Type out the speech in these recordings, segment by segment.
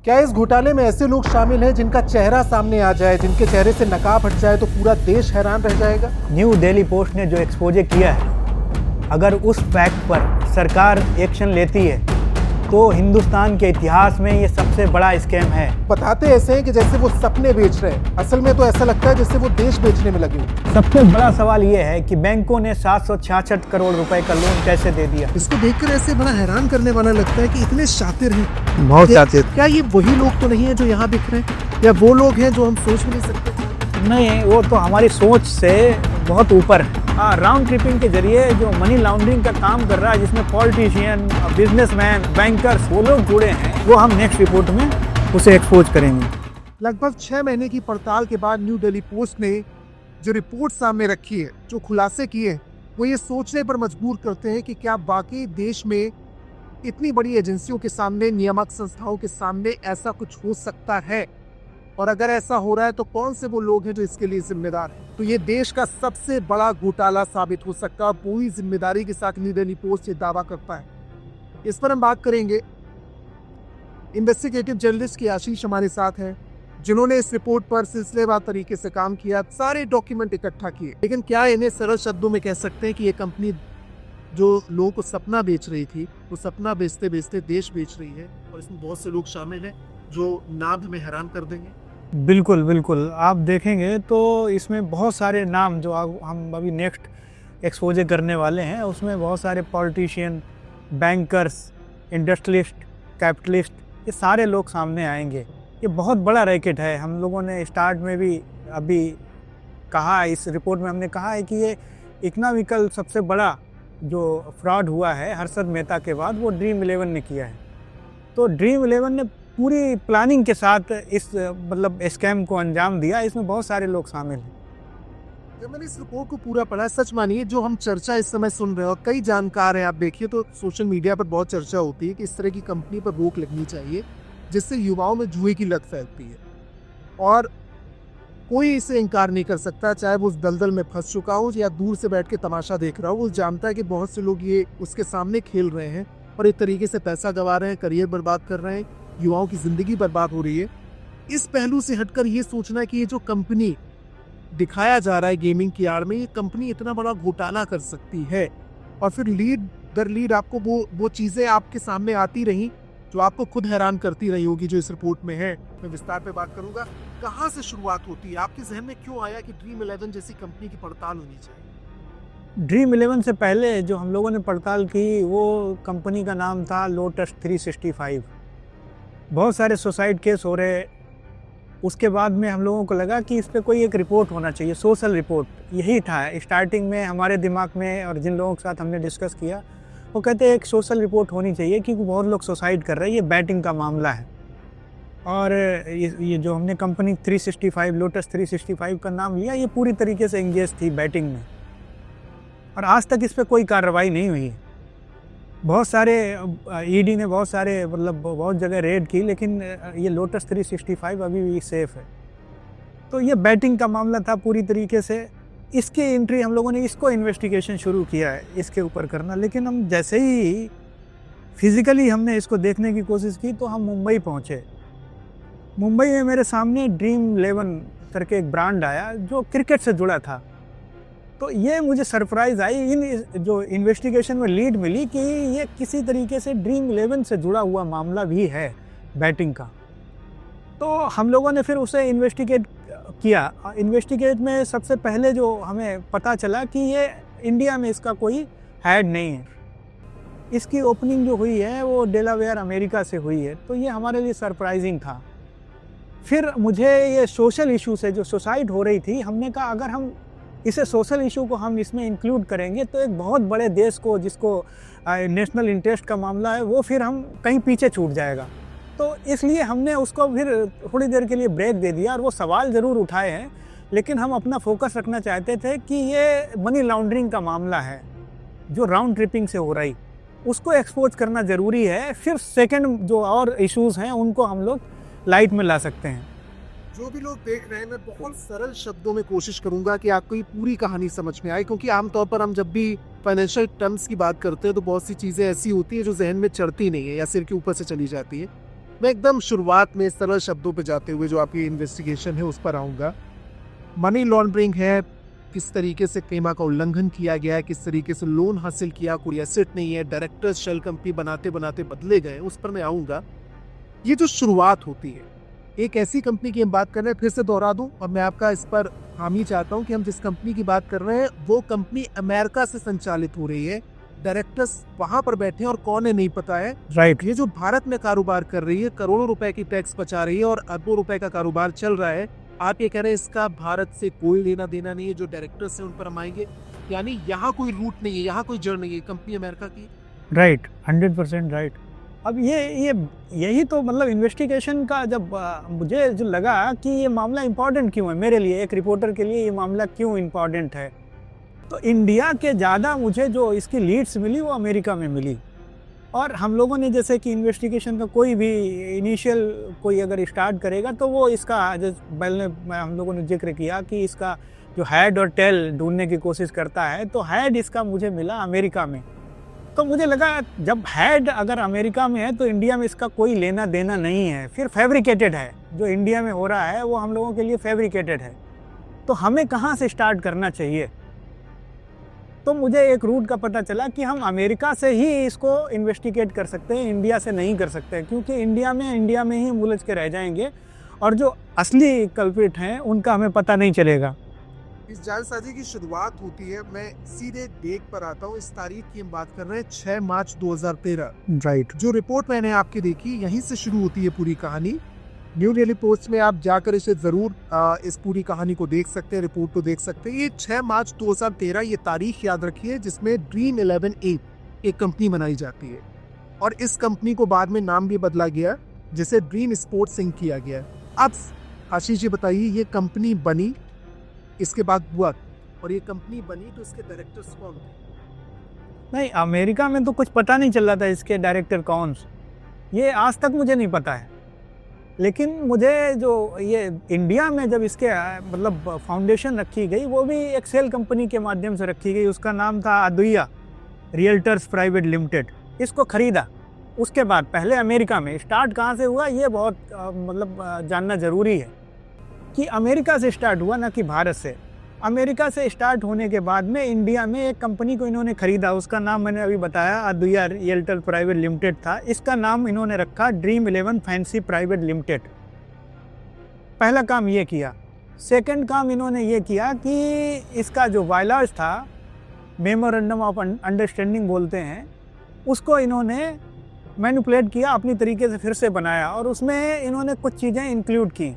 क्या इस घोटाले में ऐसे लोग शामिल हैं जिनका चेहरा सामने आ जाए, जिनके चेहरे से नकाब हट जाए तो पूरा देश हैरान रह जाएगा? न्यू दिल्ली पोस्ट ने जो एक्सपोजे किया है, अगर उस फैक्ट पर सरकार एक्शन लेती है तो हिंदुस्तान के इतिहास में ये सबसे बड़ा स्कैम है। बताते ऐसे हैं कि जैसे वो सपने बेच रहे हैं, असल में तो ऐसा लगता है जैसे वो देश बेचने में लगे हुए। सबसे बड़ा सवाल ये है कि बैंकों ने 766 करोड़ रुपए का लोन कैसे दे दिया। इसको देखकर ऐसे बड़ा हैरान करने वाला लगता है कि इतने शातिर हैं, बहुत शातिर। क्या ये वही लोग तो नहीं है जो यहाँ दिख रहे हैं, या वो लोग हैं जो हम सोच भी नहीं सकते? नहीं, वो तो हमारी सोच से बहुत ऊपर है। राउंड ट्रिपिंग के जरिए जो मनी लॉन्ड्रिंग का काम कर रहा है, जिसमें पॉलिटिशियन, बिजनेसमैन, बैंकर्स, वो लोग जुड़े हैं, वो हम नेक्स्ट रिपोर्ट में उसे एक्सपोज करेंगे। लगभग 6 महीने की पड़ताल के बाद न्यू दिल्ली पोस्ट ने जो रिपोर्ट सामने रखी है, जो खुलासे किए, वो ये सोचने पर मजबूर करते हैं कि क्या बाकी देश में इतनी बड़ी एजेंसियों के सामने, नियामक संस्थाओं के सामने ऐसा कुछ हो सकता है, और अगर ऐसा हो रहा है तो कौन से वो लोग हैं जो इसके लिए जिम्मेदार हैं। तो ये देश का सबसे बड़ा घोटाला साबित हो सकता है। पूरी जिम्मेदारी के साथ न्यू दिल्ली पोस्ट ये दावा करता है। इस पर हम बात करेंगे। इन्वेस्टिगेटिव जर्नलिस्ट की आशीष हमारे साथ है, जिन्होंने इस रिपोर्ट पर सिलसिलेवार तरीके से काम किया, सारे डॉक्यूमेंट इकट्ठा किए। लेकिन क्या इन्हें सरल शब्दों में कह सकते हैं कि ये कंपनी जो लोगों को सपना बेच रही थी, वो सपना बेचते बेचते देश बेच रही है, और इसमें बहुत से लोग शामिल हैं जो नाम हमें हैरान कर देंगे। बिल्कुल बिल्कुल, आप देखेंगे तो इसमें बहुत सारे नाम जो हम अभी नेक्स्ट एक्सपोजे करने वाले हैं, उसमें बहुत सारे पॉलिटिशियन, बैंकर्स, इंडस्ट्रियलिस्ट, कैपिटलिस्ट, ये सारे लोग सामने आएंगे। ये बहुत बड़ा रैकेट है। हम लोगों ने स्टार्ट में भी अभी कहा, इस रिपोर्ट में हमने कहा है कि ये इकोनॉमिकल सबसे बड़ा जो फ्रॉड हुआ है हर्षद मेहता के बाद, वो ड्रीम 11 ने किया है। तो ड्रीम 11 ने पूरी प्लानिंग के साथ इस स्कैम को अंजाम दिया। इसमें बहुत सारे लोग शामिल हैं। जब मैंने इस रिपोर्ट को पूरा पढ़ा, सच मानिए जो हम चर्चा इस समय सुन रहे हो, कई जानकार हैं, आप देखिए तो सोशल मीडिया पर बहुत चर्चा होती है कि इस तरह की कंपनी पर रोक लगनी चाहिए, जिससे युवाओं में जुए की लत फैलती है, और कोई इसे इनकार नहीं कर सकता, चाहे वो उस दलदल में फंस चुका हो या दूर से बैठ के तमाशा देख रहा हो। वो जानता है कि बहुत से लोग ये उसके सामने खेल रहे हैं और एक तरीके से पैसा गंवा रहे हैं, करियर बर्बाद कर रहे हैं, युवाओं की जिंदगी बर्बाद हो रही है। इस पहलू से हटकर ये सोचना कि ये जो कंपनी दिखाया जा रहा है गेमिंग की आड़ में, ये कंपनी इतना बड़ा घोटाला कर सकती है, और फिर लीड दर लीड आपको वो चीज़ें आपके सामने आती रही जो आपको खुद हैरान करती रही होगी, जो इस रिपोर्ट में है। मैं विस्तार पे बात करूंगा। कहाँ से शुरुआत होती है, आपके जहन में क्यों आया कि ड्रीम 11 जैसी कंपनी की पड़ताल होनी चाहिए? ड्रीम 11 से पहले जो हम लोगों ने पड़ताल की, वो कंपनी का नाम था लोटस 365। बहुत सारे सुसाइड केस हो रहे। उसके बाद में हम लोगों को लगा कि इस पर कोई एक रिपोर्ट होना चाहिए, सोशल रिपोर्ट। यही था स्टार्टिंग में हमारे दिमाग में, और जिन लोगों के साथ हमने डिस्कस किया, वो कहते हैं एक सोशल रिपोर्ट होनी चाहिए क्योंकि बहुत लोग सुसाइड कर रहे हैं, ये बैटिंग का मामला है। और ये जो हमने कंपनी 365, लोटस 365 का नाम लिया, ये पूरी तरीके से एंगेज थी बैटिंग में, और आज तक इस पर कोई कार्रवाई नहीं हुई। बहुत सारे ईडी ने बहुत सारे बहुत जगह रेड की, लेकिन ये लोटस 365 अभी भी सेफ है। तो ये बैटिंग का मामला था पूरी तरीके से। इसकी एंट्री हम लोगों ने, इसको इन्वेस्टिगेशन शुरू किया है इसके ऊपर करना। लेकिन हम जैसे ही फिज़िकली हमने इसको देखने की कोशिश की तो हम मुंबई पहुँचे। मुंबई में मेरे सामने ड्रीम 11 करके एक ब्रांड आया जो क्रिकेट से जुड़ा था। तो ये मुझे सरप्राइज़ आई, इन जो इन्वेस्टिगेशन में लीड मिली कि ये किसी तरीके से ड्रीम 11 से जुड़ा हुआ मामला भी है बैटिंग का। तो हम लोगों ने फिर उसे इन्वेस्टिगेट किया। इन्वेस्टिगेट में सबसे पहले जो हमें पता चला कि ये इंडिया में इसका कोई हेड नहीं है। इसकी ओपनिंग जो हुई है वो डेलावेयर अमेरिका से हुई है। तो ये हमारे लिए सरप्राइजिंग था। फिर मुझे ये सोशल इशू से, जो सुसाइड हो रही थी, हमने कहा अगर हम इसे सोशल इशू को हम इसमें इंक्लूड करेंगे तो एक बहुत बड़े देश को, जिसको नेशनल इंटरेस्ट का मामला है, वो फिर हम कहीं पीछे छूट जाएगा। तो इसलिए हमने उसको फिर थोड़ी देर के लिए ब्रेक दे दिया, और वो सवाल ज़रूर उठाए हैं, लेकिन हम अपना फोकस रखना चाहते थे कि ये मनी लॉन्ड्रिंग का मामला है जो राउंड ट्रिपिंग से हो रही, उसको एक्सपोज करना ज़रूरी है। फिर सेकंड जो और इश्यूज़ हैं उनको हम लोग लाइट में ला सकते हैं। जो भी लोग देख रहे हैं, मैं बहुत सरल शब्दों में कोशिश करूंगा कि आपको ये पूरी कहानी समझ में आए, क्योंकि आमतौर पर हम जब भी फाइनेंशियल टर्म्स की बात करते हैं तो बहुत सी चीज़ें ऐसी होती है जो जहन में चढ़ती नहीं है या सिर के ऊपर से चली जाती है। मैं एकदम शुरुआत में सरल शब्दों पे जाते हुए जो आपकी इन्वेस्टिगेशन है उस पर आऊँगा। मनी लॉन्ड्रिंग है, किस तरीके से FEMA का उल्लंघन किया गया है, किस तरीके से लोन हासिल किया, कोई एसेट नहीं है, डायरेक्टर्स शेल कंपनी बनाते बनाते बदले गए, उस पर मैं आऊँगा। ये जो शुरुआत होती है, एक ऐसी कंपनी की हम बात कर रहे हैं, फिर से दोहरा दूं और मैं आपका इस पर हामी चाहता हूं कि हम जिस कंपनी की बात कर रहे हैं वो कंपनी अमेरिका से संचालित हो रही है, डायरेक्टर्स वहां पर बैठे हैं और कौन है नहीं पता है। राइट। ये जो भारत में कारोबार कर रही है, करोड़ों रुपए की टैक्स बचा रही है और अरबों रुपए का कारोबार चल रहा है, आप ये कह रहे हैं इसका भारत से कोई लेना देना नहीं है, जो डायरेक्टर्स हैं उन पर हम आएंगे, यानी यहाँ कोई रूट नहीं है, यहाँ कोई जड़ नहीं है, कंपनी अमेरिका की। Right, 100% right. अब यही तो मतलब इन्वेस्टिगेशन का जब मुझे जो लगा कि ये मामला इम्पोर्टेंट क्यों है मेरे लिए, एक रिपोर्टर के लिए ये मामला क्यों इम्पोर्टेंट है, तो इंडिया के ज़्यादा मुझे जो इसकी लीड्स मिली वो अमेरिका में मिली। और हम लोगों ने जैसे कि इन्वेस्टिगेशन का कोई भी इनिशियल कोई अगर स्टार्ट करेगा तो वो इसका पहले हम लोगों ने जिक्र किया कि इसका जो हेड और टेल ढूंढने की कोशिश करता है, तो हेड इसका मुझे मिला अमेरिका में। तो मुझे लगा जब हेड अगर अमेरिका में है तो इंडिया में इसका कोई लेना देना नहीं है, फिर फैब्रिकेटेड है, जो इंडिया में हो रहा है वो हम लोगों के लिए फैब्रिकेटेड है, तो हमें कहाँ से स्टार्ट करना चाहिए। तो मुझे एक रूट का पता चला कि हम अमेरिका से ही इसको इन्वेस्टिगेट कर सकते हैं, इंडिया से नहीं कर सकते, क्योंकि इंडिया में ही उलझ के रह जाएंगे और जो असली कल्प्रिट हैं उनका हमें पता नहीं चलेगा। इस जालसाजी की शुरुआत होती है, मैं सीधे डेट पर आता हूँ, इस तारीख की हम बात कर रहे हैं 6 मार्च 2013। राइट। जो रिपोर्ट मैंने आपकी देखी यहीं से शुरू होती है पूरी कहानी। न्यू दिल्ली पोस्ट में आप जाकर इसे जरूर इस पूरी कहानी को देख सकते हैं, रिपोर्ट को देख सकते हैं। ये 6 मार्च 2013 ये तारीख याद रखिए जिसमें ड्रीम 11 इंक एक कंपनी बनाई जाती है और इस कंपनी को बाद में नाम भी बदला गया जिसे ड्रीम स्पोर्ट्स इंक किया गया। अब आशीष जी बताइए, ये कंपनी बनी, इसके बाद हुआ, और ये कंपनी बनी तो इसके डायरेक्टर्स कौन थे? नहीं, अमेरिका में तो कुछ पता नहीं चल रहा था इसके डायरेक्टर कौन, ये आज तक मुझे नहीं पता है। लेकिन मुझे जो ये इंडिया में जब इसके मतलब फाउंडेशन रखी गई वो भी एक सेल कंपनी के माध्यम से रखी गई, उसका नाम था अदुया रियल्टर्स प्राइवेट लिमिटेड। इसको खरीदा, उसके बाद पहले अमेरिका में स्टार्ट कहाँ से हुआ ये बहुत मतलब जानना ज़रूरी है कि अमेरिका से स्टार्ट हुआ, ना कि भारत से। अमेरिका से स्टार्ट होने के बाद में इंडिया में एक कंपनी को इन्होंने ख़रीदा, उसका नाम मैंने अभी बताया अदुया रियल्टर प्राइवेट लिमिटेड था। इसका नाम इन्होंने रखा ड्रीम 11 फैंसी प्राइवेट लिमिटेड। पहला काम ये किया। सेकंड काम इन्होंने ये किया कि इसका जो वायलाज था, मेमोरेंडम ऑफ अंडरस्टैंडिंग बोलते हैं, उसको इन्होंने मैनिपुलेट किया, अपनी तरीके से फिर से बनाया और उसमें इन्होंने कुछ चीज़ें इंक्लूड की।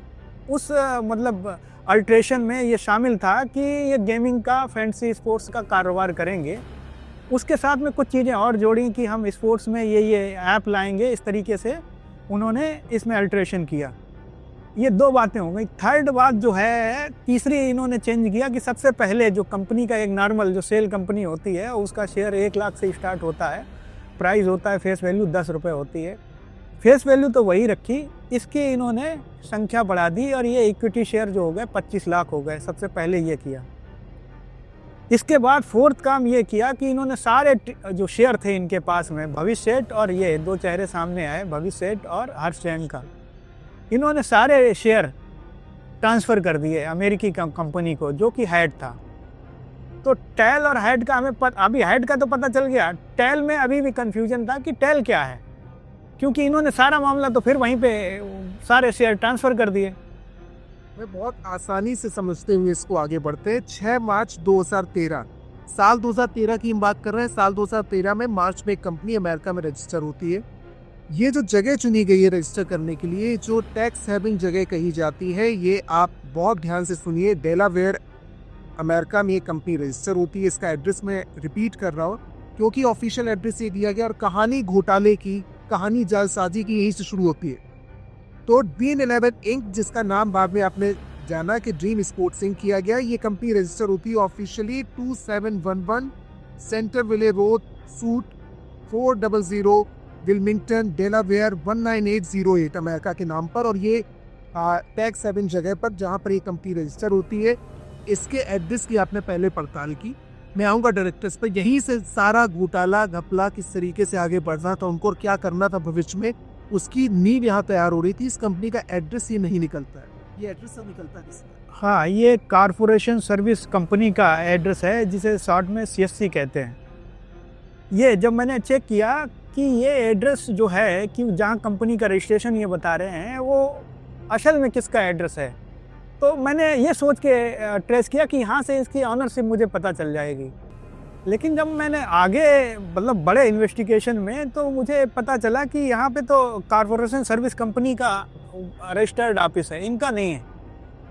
उस मतलब अल्ट्रेशन में ये शामिल था कि ये गेमिंग का, फैंसी स्पोर्ट्स का कारोबार करेंगे। उसके साथ में कुछ चीज़ें और जोड़ी कि हम स्पोर्ट्स में ये ऐप लाएंगे, इस तरीके से उन्होंने इसमें अल्ट्रेशन किया। ये दो बातें हो गई। थर्ड बात जो है, तीसरी इन्होंने चेंज किया कि सबसे पहले जो कंपनी का एक नॉर्मल जो सेल कंपनी होती है उसका शेयर 1 लाख से स्टार्ट होता है, प्राइस होता है फेस वैल्यू 10 रुपये होती है। फेस वैल्यू तो वही रखी, इसकी इन्होंने संख्या बढ़ा दी और ये इक्विटी शेयर जो हो गए 25 लाख हो गए। सबसे पहले ये किया। इसके बाद फोर्थ काम ये किया कि इन्होंने सारे जो शेयर थे इनके पास में, भविष्य सेठ और ये दो चेहरे सामने आए, भविष्य सेठ और हर्ष जैन का, इन्होंने सारे शेयर ट्रांसफ़र कर दिए अमेरिकी कंपनी को, जो कि हेड था। तो टेल और हेड का हमें अभी हेड का तो पता चल गया, टेल में अभी भी कंफ्यूजन था कि टेल क्या है, क्योंकि इन्होंने सारा मामला तो फिर वहीं पे सारे शेयर ट्रांसफ़र कर दिए। मैं बहुत आसानी से समझते हुए इसको आगे बढ़ते हैं। 6 मार्च 2013, साल 2013 की हम बात कर रहे हैं। साल 2013 में मार्च में एक कंपनी अमेरिका में रजिस्टर होती है। ये जो जगह चुनी गई है रजिस्टर करने के लिए, जो टैक्स हैविंग जगह कही जाती है, ये आप बहुत ध्यान से सुनिए। डेलावेयर अमेरिका में ये कंपनी रजिस्टर होती है। इसका एड्रेस मैं रिपीट कर रहा हूँ क्योंकि ऑफिशियल एड्रेस ये दिया गया और कहानी घोटाले की, कहानी जालसाजी की यहीं से शुरू होती है। तो ड्रीम 11 इंक, जिसका नाम बाद में आपने जाना कि ड्रीम स्पोर्ट्स इंक किया गया, ये कंपनी रजिस्टर होती है officially 2711 Centerville road, suite 400 Wilmington, Delaware 19808 America के नाम पर। और ये टैक्स हेवन जगह पर जहाँ पर ये कंपनी रजिस्टर होती है। इसके एड्रेस की आपने पहले पड़ताल की। मैं आऊँगा डायरेक्टर्स पर। यहीं से सारा घोटाला घपला किस तरीके से आगे बढ़ना था उनको और क्या करना था भविष्य में, उसकी नींव यहाँ तैयार हो रही थी। इस कंपनी का एड्रेस ये नहीं निकलता है, ये एड्रेस सब निकलता है किसका? हाँ, ये कॉरपोरेशन सर्विस कंपनी का एड्रेस है, जिसे शॉर्ट में CSC कहते हैं। ये जब मैंने चेक किया कि ये एड्रेस जो है कि जहाँ कंपनी का रजिस्ट्रेशन ये बता रहे हैं वो असल में किसका एड्रेस है, तो मैंने ये सोच के ट्रेस किया कि यहाँ से इसकी ऑनरशिप मुझे पता चल जाएगी। लेकिन जब मैंने आगे मतलब बड़े इन्वेस्टिगेशन में तो मुझे पता चला कि यहाँ पे तो कॉरपोरेशन सर्विस कंपनी का रजिस्टर्ड ऑफिस है, इनका नहीं है।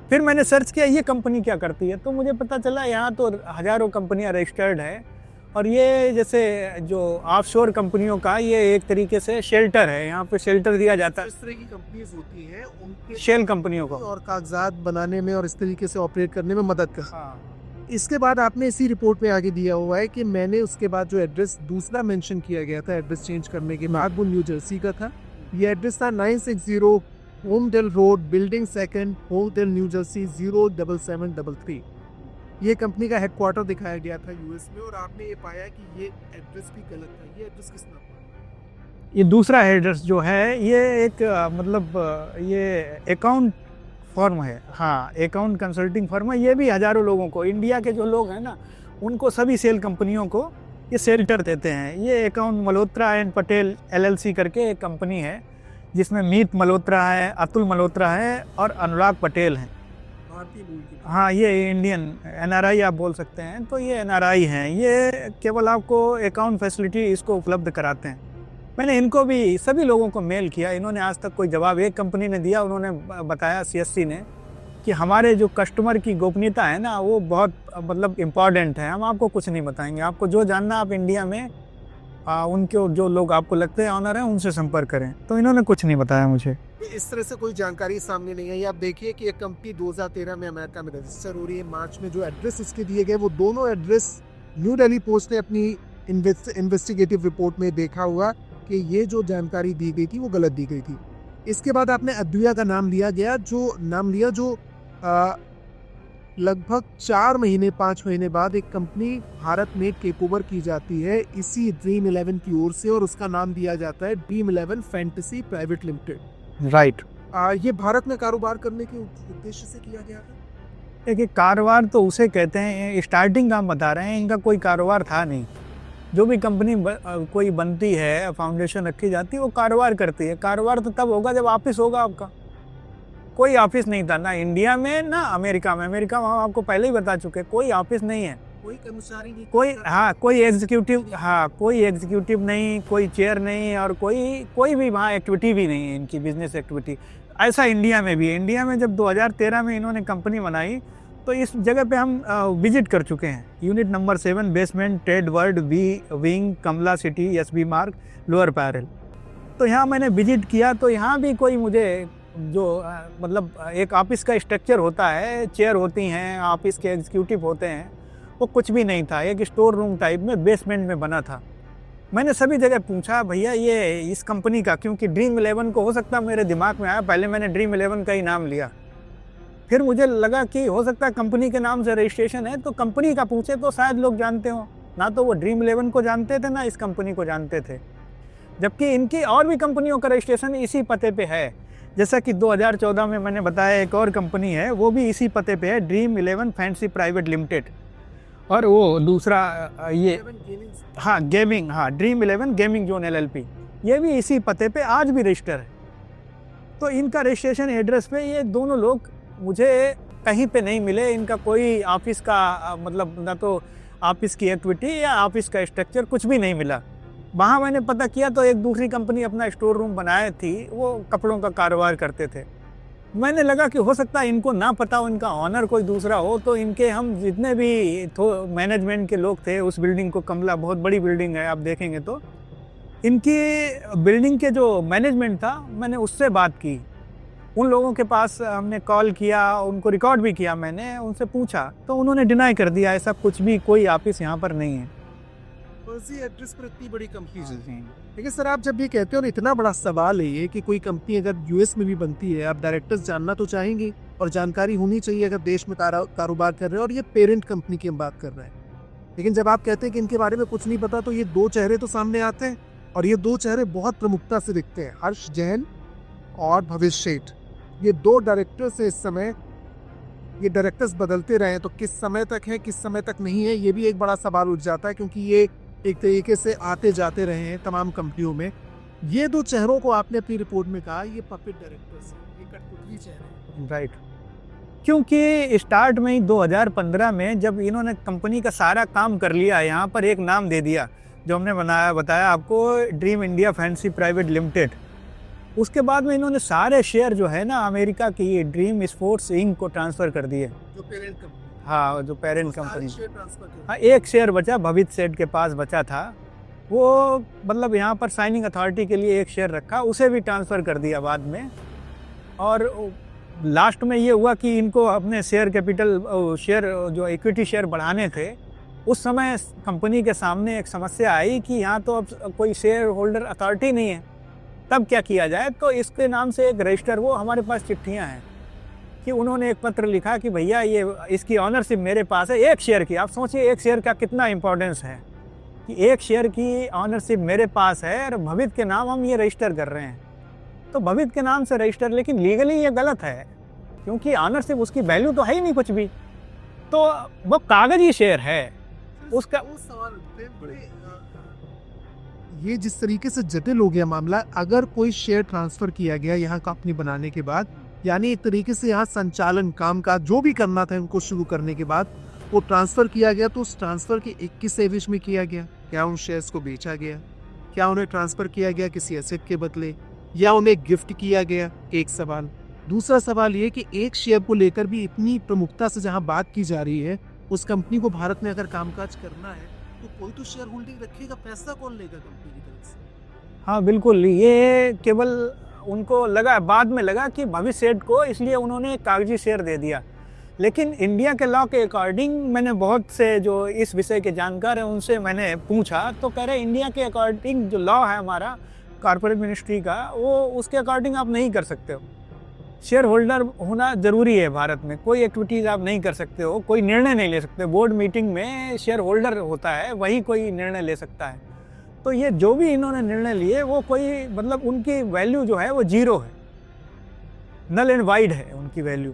फिर मैंने सर्च किया ये कंपनी क्या करती है, तो मुझे पता चला यहाँ तो हज़ारों कंपनियाँ रजिस्टर्ड है, और ये जैसे जो ऑफशोर कंपनियों का ये एक तरीके से शेल्टर है, यहाँ पे शेल्टर दिया जाता है इस तरह की कंपनीज होती हैं उनके शेल कंपनियों को। और कागजात बनाने में और इस तरीके से ऑपरेट करने में मदद कर। हाँ, इसके बाद आपने इसी रिपोर्ट में आगे दिया हुआ है कि मैंने उसके बाद जो एड्रेस दूसरा मेंशन किया गया था एड्रेस चेंज करने के, मार्गबुल न्यू जर्सी का था। ये एड्रेस था 960 Holmdel road, building second, Holmdel New Jersey 07733। ये कंपनी का हेडक्वार्टर दिखाया गया था यूएस में, और आपने ये पाया कि ये एड्रेस भी गलत था। ये एड्रेस किस नाम का? ये दूसरा एड्रेस जो है ये एक ये अकाउंट फर्म है। हाँ, अकाउंट कंसल्टिंग फर्म है। ये भी हज़ारों लोगों को, इंडिया के जो लोग हैं ना, उनको सभी सेल कंपनियों को ये शेल्टर देते हैं। ये account Malhotra and Patel LLC करके एक कंपनी है, जिसमें मीत मल्होत्रा है, अतुल मल्होत्रा है और अनुराग पटेल हैं। भारतीय मूल की। हाँ, ये इंडियन NRI आप बोल सकते हैं। तो ये NRI हैं, ये केवल आपको अकाउंट फैसिलिटी इसको उपलब्ध कराते हैं। मैंने इनको भी सभी लोगों को मेल किया, इन्होंने आज तक कोई जवाब, एक कंपनी ने दिया, उन्होंने बताया CSC ने कि हमारे जो कस्टमर की गोपनीयता है ना वो बहुत मतलब इम्पॉर्टेंट है, हम आपको कुछ नहीं बताएंगे, आपको जो जानना आप इंडिया में उनके जो लोग आपको लगते हैं ऑनर हैं उनसे संपर्क करें। तो इन्होंने कुछ नहीं बताया मुझे। इस तरह से कोई जानकारी सामने नहीं आई। आप देखिए कि एक कंपनी 2013 में अमेरिका में रजिस्टर हो रही है। मार्च में जो एड्रेस इसके दिए गए वो दोनों एड्रेस न्यू दिल्ली पोस्ट ने अपनी इन्वेस्टिगेटिव रिपोर्ट में देखा हुआ कि ये जो जानकारी दी गई थी वो गलत दी गई थी। इसके बाद आपने अद्विया का नाम लिया गया, जो लगभग 4 महीने 5 महीने बाद एक कंपनी भारत में टेक ओवर की जाती है इसी ड्रीम 11 की ओर से, और उसका नाम दिया जाता है dream 11 fantasy private limited. Right. ये भारत में कारोबार करने के उद्देश्य से किया गया था। देखिए, कारोबार तो उसे कहते हैं, स्टार्टिंग का हम बता रहे हैं, इनका कोई कारोबार था नहीं। जो भी कंपनी कोई बनती है, फाउंडेशन रखी जाती है, वो कारोबार करती है। कारोबार तो तब होगा जब ऑफिस होगा आपका। कोई ऑफिस नहीं था ना इंडिया में ना अमेरिका में। अमेरिका में हम आपको पहले ही बता चुके, कोई ऑफिस नहीं है, कोई कर्मचारी नहीं, कोई एग्जीक्यूटिव नहीं, कोई चेयर नहीं, और कोई भी वहाँ एक्टिविटी भी नहीं है इनकी, बिजनेस एक्टिविटी। ऐसा इंडिया में भी, इंडिया में जब 2013 में इन्होंने कंपनी बनाई तो इस जगह पे हम विजिट कर चुके हैं। Unit number 7, basement, trade world, wing, Kamala city, SB Marg, lower Parel. तो यहाँ मैंने विजिट किया, तो यहाँ भी कोई मुझे जो मतलब एक ऑफिस का स्ट्रक्चर होता है, चेयर होती हैं, ऑफिस के एग्जीक्यूटिव होते हैं, वो कुछ भी नहीं था। एक स्टोर रूम टाइप में बेसमेंट में बना था। मैंने सभी जगह पूछा, भैया ये इस कंपनी का, क्योंकि ड्रीम 11 को हो सकता मेरे दिमाग में आया, पहले मैंने ड्रीम 11 का ही नाम लिया। फिर मुझे लगा कि हो सकता है कंपनी के नाम से रजिस्ट्रेशन है, तो कंपनी का पूछे तो शायद लोग जानते हो। ना तो वो ड्रीम 11 को जानते थे, ना इस कंपनी को जानते थे, जबकि इनकी और भी कंपनियों का रजिस्ट्रेशन इसी पते पे है। जैसा कि 2014 में मैंने बताया एक और कंपनी है, वो भी इसी पते पे है, ड्रीम 11 फैंसी प्राइवेट लिमिटेड। और वो दूसरा ये gaming, dream 11 gaming zone LLP, ये भी इसी पते पे आज भी रजिस्टर है। तो इनका रजिस्ट्रेशन एड्रेस पे ये दोनों लोग मुझे कहीं पे नहीं मिले। इनका कोई ऑफिस का मतलब ना तो ऑफिस की एक्टिविटी या ऑफिस का स्ट्रक्चर कुछ भी नहीं मिला। वहाँ मैंने पता किया तो एक दूसरी कंपनी अपना स्टोर रूम बनाए थी, वो कपड़ों का कारोबार करते थे। मैंने लगा कि हो सकता है इनको ना पता हो, इनका ऑनर कोई दूसरा हो। तो इनके हम जितने भी मैनेजमेंट के लोग थे उस बिल्डिंग को, कमला बहुत बड़ी बिल्डिंग है, आप देखेंगे तो इनकी बिल्डिंग के जो मैनेजमेंट था, मैंने उससे बात की। उन लोगों के पास हमने कॉल किया, उनको रिकॉर्ड भी किया, मैंने उनसे पूछा तो उन्होंने डिनाई कर दिया, ऐसा कुछ भी कोई ऑफिस यहाँ पर नहीं है। फर्जी एड्रेस पर इतनी बड़ी कंपनी। लेकिन सर आप जब ये कहते हो ना, इतना बड़ा सवाल है ये कि कोई कंपनी अगर US में भी बनती है, आप डायरेक्टर्स जानना तो चाहेंगे और जानकारी होनी चाहिए अगर देश में कारोबार कर रहे हैं, और ये पेरेंट कंपनी की हम बात कर रहे हैं। लेकिन जब आप कहते हैं कि इनके बारे में कुछ नहीं पता, तो ये दो चेहरे तो सामने आते हैं, और ये दो चेहरे बहुत प्रमुखता से दिखते हैं, हर्ष जैन और भविष्य सेठ। ये दो डायरेक्टर्स हैं इस समय। ये डायरेक्टर्स बदलते रहे तो किस समय तक है किस समय तक नहीं है, ये भी एक बड़ा सवाल उठ जाता है, क्योंकि ये एक तरीके से आते जाते रहे हैं तमाम कंपनियों में। ये दो चेहरों को आपने अपनी रिपोर्ट में कहा ये पपेट डायरेक्टर्स हैं, ये कठपुतली चेहरे हैं। राइट, क्योंकि स्टार्ट में ही 2015 में जब इन्होंने कंपनी का सारा काम कर लिया, यहाँ पर एक नाम दे दिया जो हमने बताया आपको, dream India fancy private limited. उसके बाद में इन्होंने सारे शेयर जो है ना अमेरिका की ड्रीम स्पोर्ट्स इंक को ट्रांसफ़र कर दिए, जो पेरेंट कंपनी। हाँ, जो पेरेंट सारे कंपनी। शेयर ट्रांसफर किए। हाँ, एक शेयर बचा, भविष्य सेठ के पास बचा था, वो मतलब यहाँ पर साइनिंग अथॉरिटी के लिए एक शेयर रखा, उसे भी ट्रांसफ़र कर दिया बाद में। और लास्ट में ये हुआ कि इनको अपने शेयर कैपिटल, शेयर जो इक्विटी शेयर बढ़ाने थे, उस समय कंपनी के सामने एक समस्या आई कि यहाँ तो अब कोई शेयर होल्डर अथॉरिटी नहीं है, तब क्या किया जाए। तो इसके नाम से एक रजिस्टर, वो हमारे पास चिट्ठियाँ हैं कि उन्होंने एक पत्र लिखा कि भैया ये इसकी ऑनरशिप मेरे पास है, एक शेयर की। आप सोचिए एक शेयर का कितना इंपॉर्टेंस है कि एक शेयर की ऑनरशिप मेरे पास है और भविष्य के नाम हम ये रजिस्टर कर रहे हैं। तो भविष्य के नाम से रजिस्टर, लेकिन लीगली ये गलत है, क्योंकि ऑनरशिप उसकी वैल्यू तो है ही नहीं कुछ भी, तो वो कागजी शेयर है उसका। वो सवाल उठते हैं बड़े, ये जिस तरीके से जटिल हो गया मामला, अगर कोई शेयर ट्रांसफर किया गया यहाँ कंपनी बनाने के बाद, यानी एक तरीके से यहाँ संचालन काम का जो भी करना था इनको शुरू करने के बाद वो ट्रांसफर किया गया, तो उस ट्रांसफर के 21 एविज में किया गया, क्या उन शेयर्स को बेचा गया, क्या उन्हें ट्रांसफर किया गया किसी एसेट के बदले, या उन्हें गिफ्ट किया गया, एक सवाल। दूसरा सवाल ये कि एक शेयर को लेकर भी इतनी प्रमुखता से जहाँ बात की जा रही है, उस कंपनी को भारत में अगर कामकाज करना है तो कोई तो शेयर होल्डिंग रखेगा, पैसा कौन लेगा कंपनी की तरफ से? हाँ बिल्कुल, ये केवल उनको लगा, बाद में लगा कि भविष्य सेठ को, इसलिए उन्होंने कागजी शेयर दे दिया। लेकिन इंडिया के लॉ के अकॉर्डिंग, मैंने बहुत से जो इस विषय के जानकार हैं उनसे मैंने पूछा, तो कह रहे इंडिया के अकॉर्डिंग जो लॉ है हमारा कॉर्पोरेट मिनिस्ट्री का, वो उसके अकॉर्डिंग आप नहीं कर सकते हो। शेयर होल्डर होना ज़रूरी है भारत में, कोई एक्टिविटीज़ आप नहीं कर सकते हो, कोई निर्णय नहीं ले सकते। बोर्ड मीटिंग में शेयर होल्डर होता है, वही कोई निर्णय ले सकता है। तो ये जो भी इन्होंने निर्णय लिए वो कोई, मतलब उनकी वैल्यू जो है वो जीरो है, नल एंड वाइड है उनकी वैल्यू।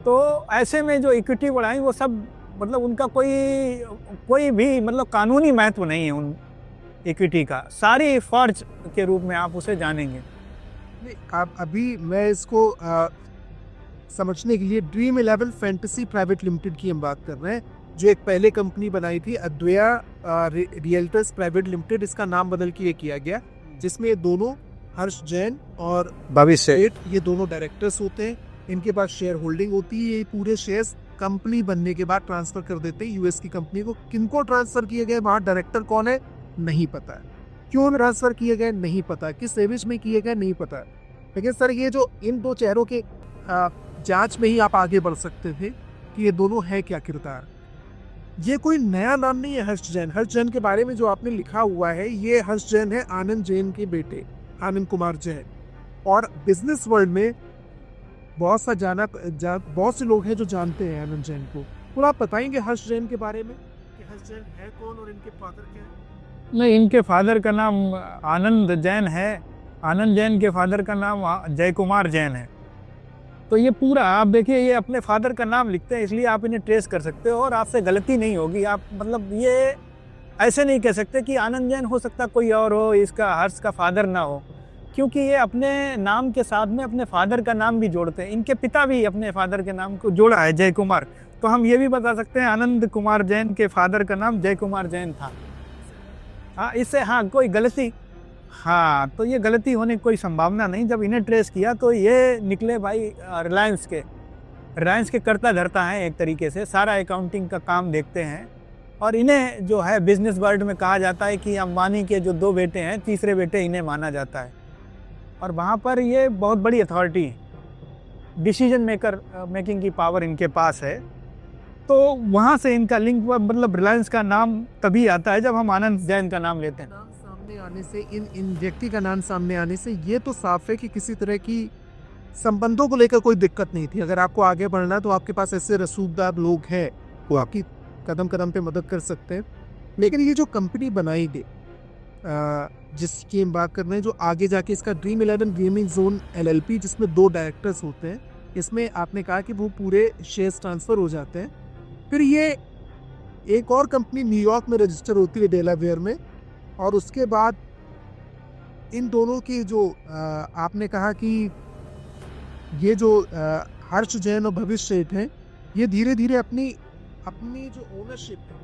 तो ऐसे में जो इक्विटी बढ़ाई वो सब, मतलब उनका कोई भी मतलब कानूनी महत्व नहीं है उन इक्विटी का, सारी फर्ज के रूप में आप उसे जानेंगे। नहीं, आप अभी मैं इसको समझने के लिए ड्रीम 11 फैंटेसी प्राइवेट लिमिटेड की हम बात कर रहे हैं, जो एक पहले कंपनी बनाई थी अद्वैया रियल्टर्स प्राइवेट लिमिटेड, इसका नाम बदल के ये किया गया, जिसमें ये दोनों हर्ष जैन और भविष्य सेठ, ये दोनों डायरेक्टर्स होते हैं। इनके पास शेयर होल्डिंग होती है, ये पूरे शेयर्स कंपनी बनने के बाद ट्रांसफर कर देते हैं यूएस की कंपनी को। किनको ट्रांसफर किए गए, वहाँ डायरेक्टर कौन है नहीं पता है, क्यों ट्रांसफर किए गए नहीं पता, किस एविज में किए गए नहीं पता। लेकिन सर ये जो इन दो चेहरों के जांच में ही आप आगे बढ़ सकते थे कि ये दोनों है क्या किरदार। ये कोई नया नाम नहीं है हर्ष जैन। हर्ष जैन के बारे में जो आपने लिखा हुआ है, ये हर्ष जैन है आनंद जैन के बेटे, आनंद कुमार जैन। और बिजनेस वर्ल्ड में बहुत से लोग हैं जो जानते हैं आनंद जैन को। तो आप बताएंगे हर्ष जैन के बारे में कि हर्ष जैन है कौन और इनके फादर क्या है? नहीं, इनके फादर का नाम आनंद जैन है, आनंद जैन के फादर का नाम जय कुमार जैन है। तो ये पूरा आप देखिए, ये अपने फादर का नाम लिखते हैं, इसलिए आप इन्हें ट्रेस कर सकते हो और आपसे गलती नहीं होगी। आप मतलब ये ऐसे नहीं कह सकते कि आनंद जैन हो सकता कोई और हो, इसका हर्ष का फादर ना हो, क्योंकि ये अपने नाम के साथ में अपने फादर का नाम भी जोड़ते हैं। इनके पिता भी अपने फादर के नाम को जोड़ा है, जय कुमार। तो हम ये भी बता सकते हैं आनंद कुमार जैन के फादर का नाम जय कुमार जैन था। हाँ, इससे हाँ कोई गलती, हाँ तो ये गलती होने की कोई संभावना नहीं। जब इन्हें ट्रेस किया तो ये निकले भाई रिलायंस के कर्ता धर्ता हैं, एक तरीके से सारा अकाउंटिंग का काम देखते हैं। और इन्हें जो है बिजनेस वर्ल्ड में कहा जाता है कि अंबानी के जो 2 बेटे हैं, तीसरे बेटे इन्हें माना जाता है। और वहाँ पर ये बहुत बड़ी अथॉरिटी है, डिसीजन मेकिंग की पावर इनके पास है। तो वहाँ से इनका लिंक, मतलब रिलायंस का नाम तभी आता है जब हम आनंद जैन का नाम लेते हैं। नाम सामने आने से, इन व्यक्ति का नाम सामने आने से ये तो साफ है कि किसी तरह की संबंधों को लेकर कोई दिक्कत नहीं थी। अगर आपको आगे बढ़ना है तो आपके पास ऐसे रसूखदार लोग हैं, वो आपकी कदम कदम पे मदद कर सकते हैं। लेकिन ये जो कंपनी बनाई गई, जिसकी हम बात कर रहे हैं, जो आगे जाके इसका ड्रीम 11 गेमिंग जोन LLP, जिसमें 2 डायरेक्टर्स होते हैं, इसमें आपने कहा कि वो पूरे शेयर्स ट्रांसफ़र हो जाते हैं। फिर ये एक और कंपनी न्यूयॉर्क में रजिस्टर होती है, डेलावेयर में, और उसके बाद इन दोनों की जो आपने कहा कि ये जो हर्ष जैन और भविष्य सेठ हैं, ये धीरे धीरे अपनी जो ओनरशिप है,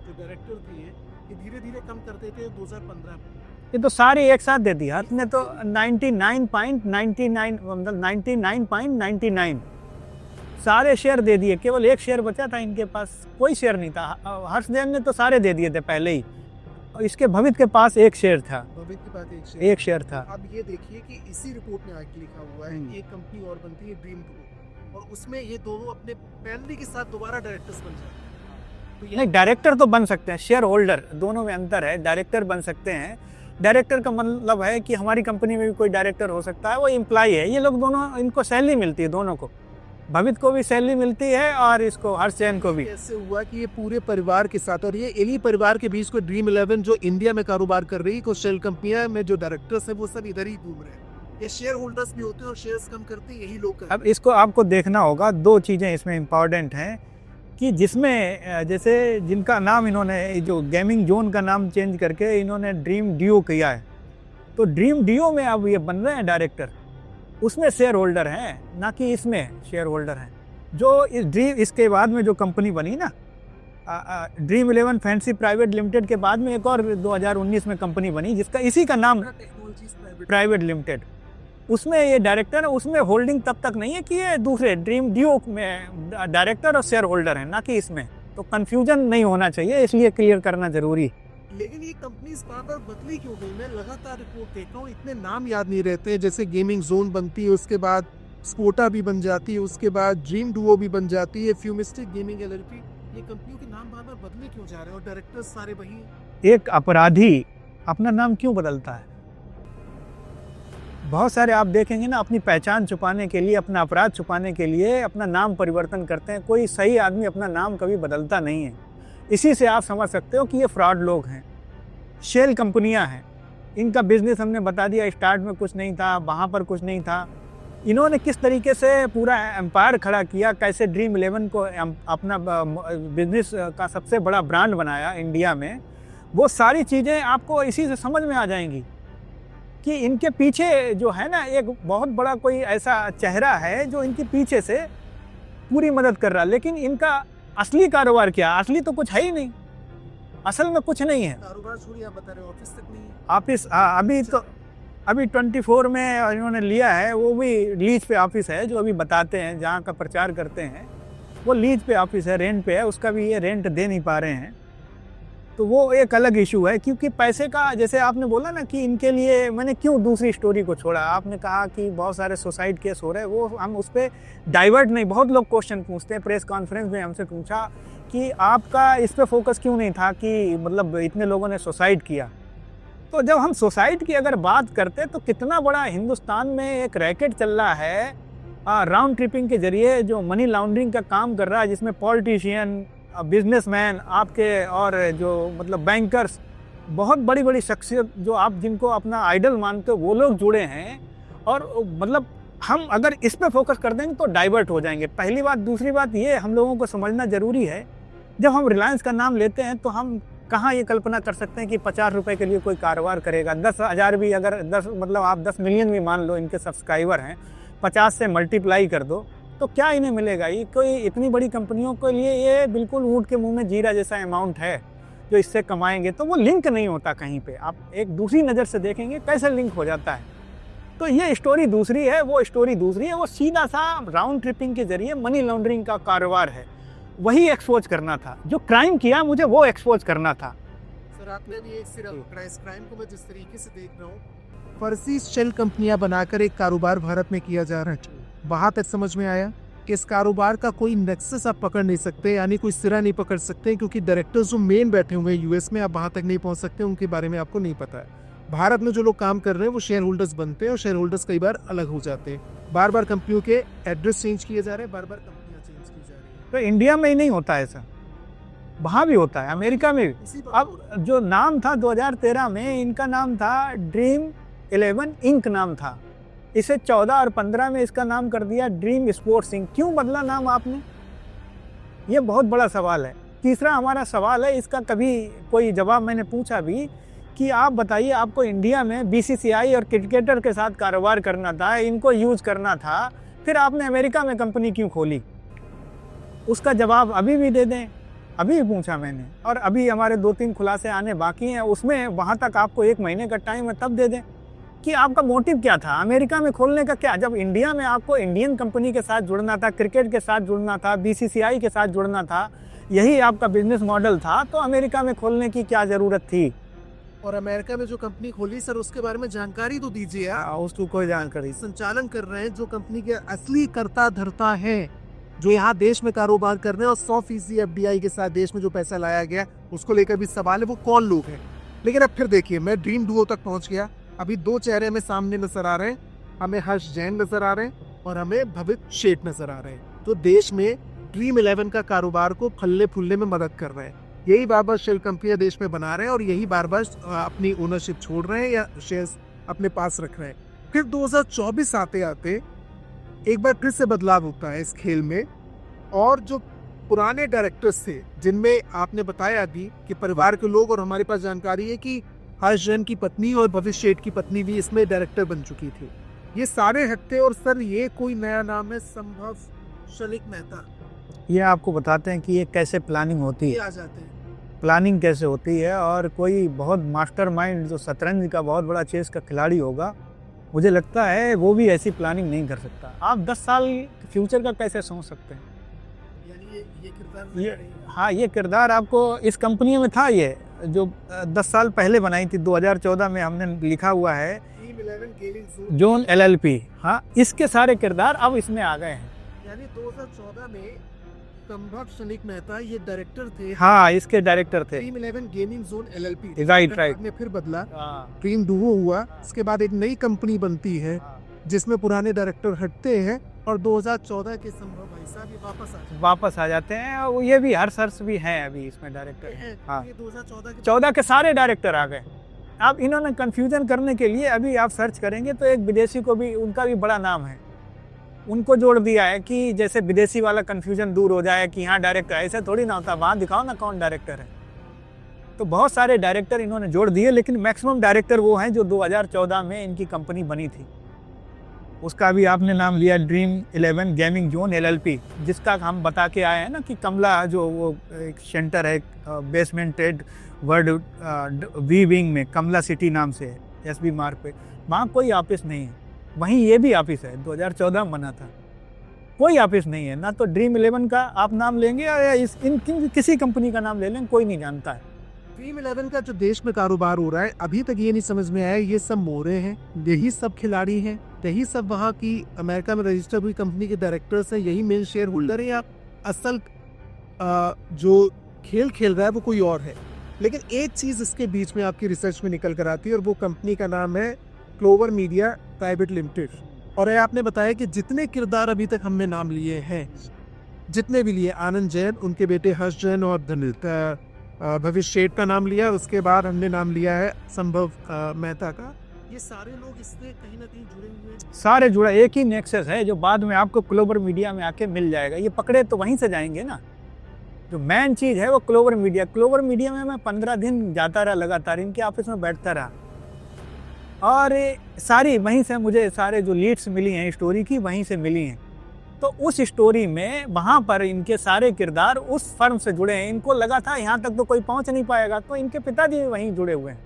जो डायरेक्टर थी, ये धीरे धीरे कम करते थे 2015 में। ये तो सारे एक साथ दे दिया आपने तो 99.99 मतलब 99.99 सारे शेयर दे दिए, केवल एक शेयर बचा था इनके पास, कोई शेयर नहीं था। हर्षदेव ने तो सारे दे दिए थे पहले ही, और इसके भवित के पास एक शेयर था, भविष्य के पास एक शेयर था। अब ये देखिए कि इसी रिपोर्ट में आगे लिखा हुआ है, एक कंपनी और बनती है ड्रीम ग्रुप, और उसमें ये दोनों अपने फैमिली के साथ दोबारा डायरेक्टर्स बन जाते हैं। तो नहीं, डायरेक्टर तो बन सकते हैं, शेयर होल्डर दोनों में अंतर है। डायरेक्टर बन सकते हैं, डायरेक्टर का मतलब है कि हमारी कंपनी में भी कोई डायरेक्टर हो सकता है, वो एम्प्लॉय है। ये लोग दोनों, इनको सैलरी मिलती है, दोनों को, भवित को भी सैलरी मिलती है और इसको हर्ष जैन को भी। कैसे हुआ कि ये पूरे परिवार के साथ, और ये इन्हीं परिवार के बीच को ड्रीम 11 जो इंडिया में कारोबार कर रही है, कुछ शेल कंपनियां में जो डायरेक्टर्स हैं वो सब इधर ही घूम रहे हैं। ये शेयर होल्डर्स भी होते हैं और शेयर्स कम करते हैं यही लोग। अब इसको आपको देखना होगा, 2 चीज़ें इसमें इम्पॉर्टेंट हैं कि जिसमें जैसे जिनका नाम इन्होंने, जो गेमिंग जोन का नाम चेंज करके इन्होंने ड्रीम डियो किया है, तो ड्रीम डियो में अब ये बन रहे हैं डायरेक्टर, उसमें शेयर होल्डर हैं, ना कि इसमें शेयर होल्डर हैं। जो इस ड्रीम, इसके बाद में जो कंपनी बनी ना, ड्रीम 11 फैंसी प्राइवेट लिमिटेड के बाद में एक और 2019 में कंपनी बनी जिसका इसी का नाम प्राइवेट लिमिटेड, उसमें ये डायरेक्टर है। उसमें होल्डिंग तब तक नहीं है कि ये दूसरे ड्रीम डियो में डायरेक्टर और शेयर होल्डर है, ना कि इसमें। तो कंफ्यूजन नहीं होना चाहिए, इसलिए क्लियर करना जरूरी। लेकिन ये कंपनी बार-बार बदली क्यों गई? मैं लगातार रिपोर्ट देखता हूँ, इतने नाम याद नहीं रहते हैं। जैसे गेमिंग जोन बनती है, उसके बाद स्पोटा भी बन जाती है, उसके बाद ड्रीम डुओ भी बन जाती है, फ्यूमिस्टिक गेमिंग LLP। ये कंपनियों के नाम बार-बार बदले क्यों जा रहे हैं और डायरेक्टर्स सारे वही हैं? एक अपराधी अपना नाम क्यों बदलता है? बहुत सारे आप देखेंगे ना, अपनी पहचान छुपाने के लिए, अपना अपराध छुपाने के लिए अपना नाम परिवर्तन करते हैं। कोई सही आदमी अपना नाम कभी बदलता नहीं है। इसी से आप समझ सकते हो कि ये फ्रॉड लोग हैं, शेल कंपनियां हैं। इनका बिजनेस हमने बता दिया, स्टार्ट में कुछ नहीं था, वहाँ पर कुछ नहीं था। इन्होंने किस तरीके से पूरा एम्पायर खड़ा किया, कैसे ड्रीम 11 को अपना बिजनेस का सबसे बड़ा ब्रांड बनाया इंडिया में, वो सारी चीज़ें आपको इसी से समझ में आ जाएंगी कि इनके पीछे जो है ना, एक बहुत बड़ा कोई ऐसा चेहरा है जो इनके पीछे से पूरी मदद कर रहा है। लेकिन इनका असली कारोबार क्या? असली तो कुछ है ही नहीं, असल में कुछ नहीं है। कारोबार छोड़िए, आप बता रहे हो ऑफिस तक नहीं है। ऑफिस अभी 24 में इन्होंने लिया है, वो भी लीज पे ऑफिस है, जो अभी बताते हैं, जहाँ का प्रचार करते हैं वो लीज पे ऑफिस है, रेंट पे है, उसका भी ये रेंट दे नहीं पा रहे हैं। तो वो एक अलग इशू है, क्योंकि पैसे का, जैसे आपने बोला ना कि इनके लिए मैंने क्यों दूसरी स्टोरी को छोड़ा, आपने कहा कि बहुत सारे सुसाइड केस हो रहे हैं, वो हम उस पर डाइवर्ट नहीं। बहुत लोग क्वेश्चन पूछते हैं, प्रेस कॉन्फ्रेंस में हमसे पूछा कि आपका इस पे फोकस क्यों नहीं था कि मतलब इतने लोगों ने सुसाइड किया। तो जब हम सुसाइड की अगर बात करते हैं तो कितना बड़ा हिंदुस्तान में एक रैकेट चल रहा है राउंड ट्रिपिंग के जरिए, जो मनी लॉन्ड्रिंग का काम कर रहा है, जिसमें पॉलिटिशियन, बिजनेसमैन आपके और जो मतलब बैंकर्स, बहुत बड़ी बड़ी शख्सियत जो आप जिनको अपना आइडल मानते हो, वो लोग जुड़े हैं। और मतलब हम अगर इस पे फोकस कर देंगे तो डाइवर्ट हो जाएंगे, पहली बात। दूसरी बात ये हम लोगों को समझना ज़रूरी है, जब हम रिलायंस का नाम लेते हैं तो हम कहाँ ये कल्पना कर सकते हैं कि 50 रुपये के लिए कोई कारोबार करेगा। 10,000 भी अगर 10 मतलब आप 10 मिलियन भी मान लो इनके सब्सक्राइबर हैं, 50 से मल्टीप्लाई कर दो तो क्या इन्हें मिलेगा? ये कोई इतनी बड़ी कंपनियों के लिए ये बिल्कुल ऊँट के मुंह में जीरा जैसा अमाउंट है जो इससे कमाएंगे। तो वो लिंक नहीं होता कहीं पे, आप एक दूसरी नज़र से देखेंगे कैसे लिंक हो जाता है। तो ये स्टोरी दूसरी है, वो स्टोरी दूसरी है। वो सीधा सा राउंड ट्रिपिंग के जरिए मनी लॉन्ड्रिंग का कारोबार है, वही एक्सपोज करना था। जो क्राइम किया मुझे वो एक्सपोज करना था। सर आपने भी एक क्राइम को मैं जिस तरीके से देख रहा हूँ, फर्जी शेल कंपनियां बनाकर एक कारोबार भारत में किया जा रहा है, वहाँ तक समझ में आया कि इस कारोबार का कोई नेक्सस आप पकड़ नहीं सकते, यानी कोई सिरा नहीं पकड़ सकते, क्योंकि डायरेक्टर्स जो मेन बैठे हुए हैं यूएस में, आप वहाँ तक नहीं पहुँच सकते, उनके बारे में आपको नहीं पता है। भारत में जो लोग काम कर रहे हैं वो शेयर होल्डर्स बनते हैं और शेयर होल्डर्स कई बार अलग हो जाते हैं। बार बार कंपनियों के एड्रेस चेंज किए जा रहे हैं, बार बार कंपनियां चेंज की जा रही हैं। तो इंडिया में ही नहीं होता ऐसा, वहाँ भी होता है, अमेरिका में भी। इसी अब जो नाम था 2013 में, इनका नाम था ड्रीम 11 इंक नाम था। इसे 14 और 15 में इसका नाम कर दिया ड्रीम स्पोर्ट्स इंक। क्यों बदला नाम आपने? ये बहुत बड़ा सवाल है। तीसरा हमारा सवाल है, इसका कभी कोई जवाब मैंने पूछा भी कि आप बताइए, आपको इंडिया में बीसीसीआई और क्रिकेटर के साथ कारोबार करना था, इनको यूज करना था, फिर आपने अमेरिका में कंपनी क्यों खोली? उसका जवाब अभी भी दे दें। अभी भी पूछा मैंने, और अभी हमारे 2-3 खुलासे आने बाकी हैं, उसमें वहाँ तक आपको 1 महीने का टाइम है, तब दे दें कि आपका मोटिव क्या था अमेरिका में खोलने का। क्या जब इंडिया में आपको इंडियन कंपनी के साथ जुड़ना था, क्रिकेट के साथ जुड़ना था, बीसीसीआई के साथ जुड़ना था, यही आपका बिजनेस मॉडल था, तो अमेरिका में खोलने की क्या ज़रूरत थी? और अमेरिका में जो कंपनी खोली सर, उसके बारे में जानकारी तो दीजिए आप। उसको कोई जानकारी। संचालन कर रहे हैं जो कंपनी के असली कर्ता धर्ता है, जो यहाँ देश में कारोबार कर रहे हैं और 100% एफडीआई के साथ देश में जो पैसा लाया गया, उसको लेकर भी सवाल है, वो कौन लोग हैं। लेकिन अब फिर देखिए, मैं ड्रीम डुओ तक पहुंच गया। अभी 2 चेहरे हमें सामने नजर आ रहे हैं, हमें हर्ष जैन नजर आ रहे हैं और हमें भवित शेठ नजर आ रहे हैं। तो देश में ड्रीम 11 का कारोबार को फलने फूलने में मदद कर रहे हैं। यही बार बार शेल कंपनियां देश में बना रहे हैं और यही बार बार अपनी ओनरशिप छोड़ रहे हैं या शेयर्स अपने पास रख रहे हैं। फिर 2024 आते आते एक बार फिर से बदलाव होता है इस खेल में, और जो पुराने डायरेक्टर्स थे, जिनमें आपने बताया भी कि परिवार के लोग, और हमारे पास जानकारी है कि हर्ष जैन की पत्नी और भविष्य शेठ की पत्नी भी इसमें डायरेक्टर बन चुकी थी, ये सारे हटते। और सर, ये कोई नया नाम है, संभव शनिक मेहता, ये आपको बताते हैं कि ये कैसे प्लानिंग होती ये है, आ जाते हैं। प्लानिंग कैसे होती है। और कोई बहुत मास्टरमाइंड जो शतरंज का बहुत बड़ा चेस का खिलाड़ी होगा, मुझे लगता है वो भी ऐसी प्लानिंग नहीं कर सकता। आप 10 साल फ्यूचर का कैसे सोच सकते हैं? यानी ये किरदार हाँ, ये किरदार आपको इस कंपनी में था, ये जो 10 साल पहले बनाई थी, 2014 में हमने लिखा हुआ है ड्रीम 11 गेमिंग जोन LLP। हाँ, इसके सारे किरदार अब इसमें आ गए हैं। यानी 2014 में संभव शनिक मेहता ये डायरेक्टर थे। हाँ, इसके डायरेक्टर थे। Dream 11 gaming zone LLP, right. ने फिर बदला, हाँ, ड्रीम डुओ हुआ। इसके बाद एक नई कंपनी बनती है जिसमें पुराने डायरेक्टर हटते हैं और 2014 के संभव भाई साहब ये वापस आ जाते हैं। और ये भी हर्ष भी हैं अभी इसमें डायरेक्टर। हाँ, ये 14 के सारे डायरेक्टर आ गए। अब इन्होंने कंफ्यूजन करने के लिए, अभी आप सर्च करेंगे तो एक विदेशी को भी, उनका भी बड़ा नाम है, उनको जोड़ दिया है कि जैसे विदेशी वाला कंफ्यूजन दूर हो जाए कि हाँ डायरेक्टर, ऐसे थोड़ी ना होता, वहाँ दिखाओ ना कौन डायरेक्टर है। तो बहुत सारे डायरेक्टर इन्होंने जोड़ दिए, लेकिन मैक्सिमम डायरेक्टर वो हैं जो 2014 में इनकी कंपनी बनी थी। उसका भी आपने नाम लिया ड्रीम 11 गेमिंग जोन LLP, जिसका हम बता के आए हैं ना कि कमला जो वो एक सेंटर है बेसमेंटेड वर्ल्ड वी विंग में, कमला सिटी नाम से है, SB मार्ग पे, वहाँ कोई ऑफिस नहीं है। वहीं ये भी ऑफिस है, 2014 में बना था, कोई ऑफिस नहीं है। ना तो ड्रीम 11 का आप नाम लेंगे या किसी कंपनी का नाम ले लें, कोई नहीं जानता है। ड्रीम 11 का जो देश में कारोबार हो रहा है, अभी तक ये नहीं समझ में आया ये सब मोरे हैं, यही सब खिलाड़ी हैं, यही सब वहाँ की अमेरिका में रजिस्टर हुई कंपनी के डायरेक्टर्स हैं, यही मेन शेयर होल्डर है, या असल जो खेल खेल रहा है वो कोई और है। लेकिन एक चीज़ इसके बीच में आपकी रिसर्च में निकल कर आती है, और वो कंपनी का नाम है क्लोवर मीडिया प्राइवेट लिमिटेड। और ये आपने बताया कि जितने किरदार अभी तक हमने नाम लिए हैं, जितने भी लिए, आनंद जैन, उनके बेटे हर्ष जैन और भविष्य शेठ का नाम लिया, उसके बाद हमने नाम लिया है संभव मेहता का, ये सारे लोग इससे कहीं ना कहीं जुड़े हुए हैं। सारे जुड़ा, एक ही नेक्सस है जो बाद में आपको क्लोवर मीडिया में आके मिल जाएगा। ये पकड़े तो वहीं से जाएंगे ना। जो मेन चीज़ है वो क्लोवर मीडिया में मैं 15 दिन जाता रहा लगातार, इनके ऑफिस में बैठता रहा, और सारी वहीं से मुझे सारे जो लीड्स मिली हैं स्टोरी की, वहीं से मिली हैं। तो उस स्टोरी में वहाँ पर इनके सारे किरदार उस फर्म से जुड़े हैं। इनको लगा था यहाँ तक तो कोई पहुँच नहीं पाएगा, तो इनके पिताजी वहीं जुड़े हुए हैं।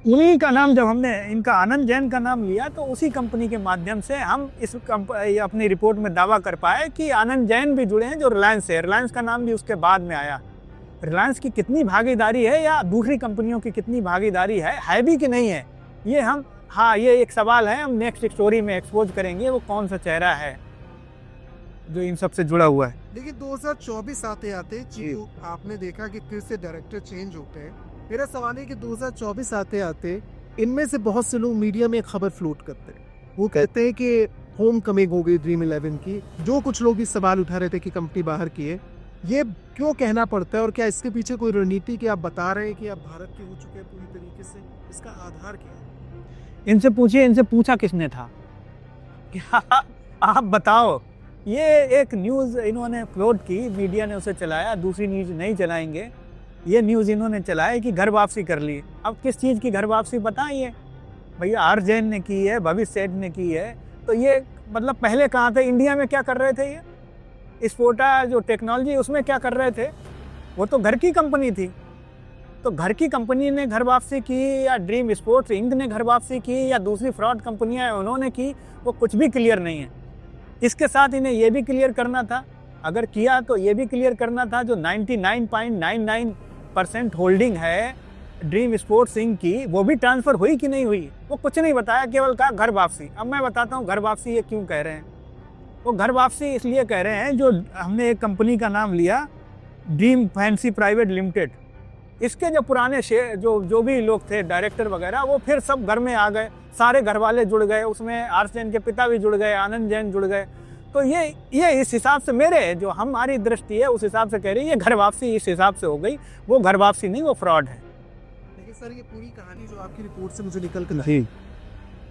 उन्हीं का नाम जब हमने इनका आनंद जैन का नाम लिया, तो उसी कंपनी के माध्यम से हम इस अपनी रिपोर्ट में दावा कर पाए कि आनंद जैन भी जुड़े हैं जो रिलायंस है। रिलायंस का नाम भी उसके बाद में आया। रिलायंस की कितनी भागीदारी है या दूसरी कंपनियों की कितनी भागीदारी है भी कि नहीं है, ये हम, हाँ, ये एक सवाल है, हम नेक्स्ट स्टोरी में एक्सपोज करेंगे वो कौन सा चेहरा है जो इन सब से जुड़ा हुआ है। लेकिन 2024 आते आते आपने देखा कि फिर से डायरेक्टर चेंज होते हैं। मेरा सवाल है कि 2024 आते आते इनमें से बहुत से लोग मीडिया में एक खबर फ्लोट करते हैं, वो कहते हैं कि होम कमिंग हो गई ड्रीम 11 की। जो कुछ लोग इस सवाल उठा रहे थे कि कंपनी बाहर की है, ये क्यों कहना पड़ता है और क्या इसके पीछे कोई रणनीति कि आप बता रहे हैं कि आप भारत के हो चुके हैं पूरी तरीके से, इसका आधार क्या है? इनसे पूछिए, इनसे पूछा किसने था? क्या आप बताओ। ये एक न्यूज़ इन्होंने फ्लोट की, मीडिया ने उसे चलाया, दूसरी न्यूज़ नहीं चलाएंगे। ये न्यूज़ इन्होंने चलाया कि घर वापसी कर ली। अब किस चीज़ की घर वापसी बताइए भैया? आरजेन ने की है, भविष्य सेठ ने की है। तो ये मतलब पहले कहाँ थे? इंडिया में क्या कर रहे थे? ये स्पोटा जो टेक्नोलॉजी उसमें क्या कर रहे थे? वो तो घर की कंपनी थी। तो घर की कंपनी ने घर वापसी की या ड्रीम स्पोर्ट्स इंक ने घर वापसी की या दूसरी फ्रॉड कंपनियां उन्होंने की, वो कुछ भी क्लियर नहीं है। इसके साथ इन्हें ये भी क्लियर करना था, अगर किया तो ये भी क्लियर करना था जो 99.99% होल्डिंग है ड्रीम स्पोर्ट्स इंक की, वो भी ट्रांसफ़र हुई कि नहीं हुई। वो कुछ नहीं बताया, केवल कहा घर वापसी। अब मैं बताता हूँ घर वापसी ये क्यों कह रहे हैं। वो घर वापसी इसलिए कह रहे हैं, जो हमने एक कंपनी का नाम लिया ड्रीम फैंसी प्राइवेट लिमिटेड, इसके जो पुराने शेयर जो भी लोग थे डायरेक्टर वगैरह, वो फिर सब घर में आ गए, सारे घर वाले जुड़ गए, उसमें आर जैन के पिता भी जुड़ गए, आनंद जैन जुड़ गए। तो ये इस हिसाब से मेरे जो हमारी दृष्टि है उस हिसाब से कह रही है, ये घर वापसी इस हिसाब से हो गई। वो घर वापसी नहीं, वो फ्रॉड है। देखिए सर, ये पूरी कहानी जो आपकी रिपोर्ट से मुझे निकल कर आई,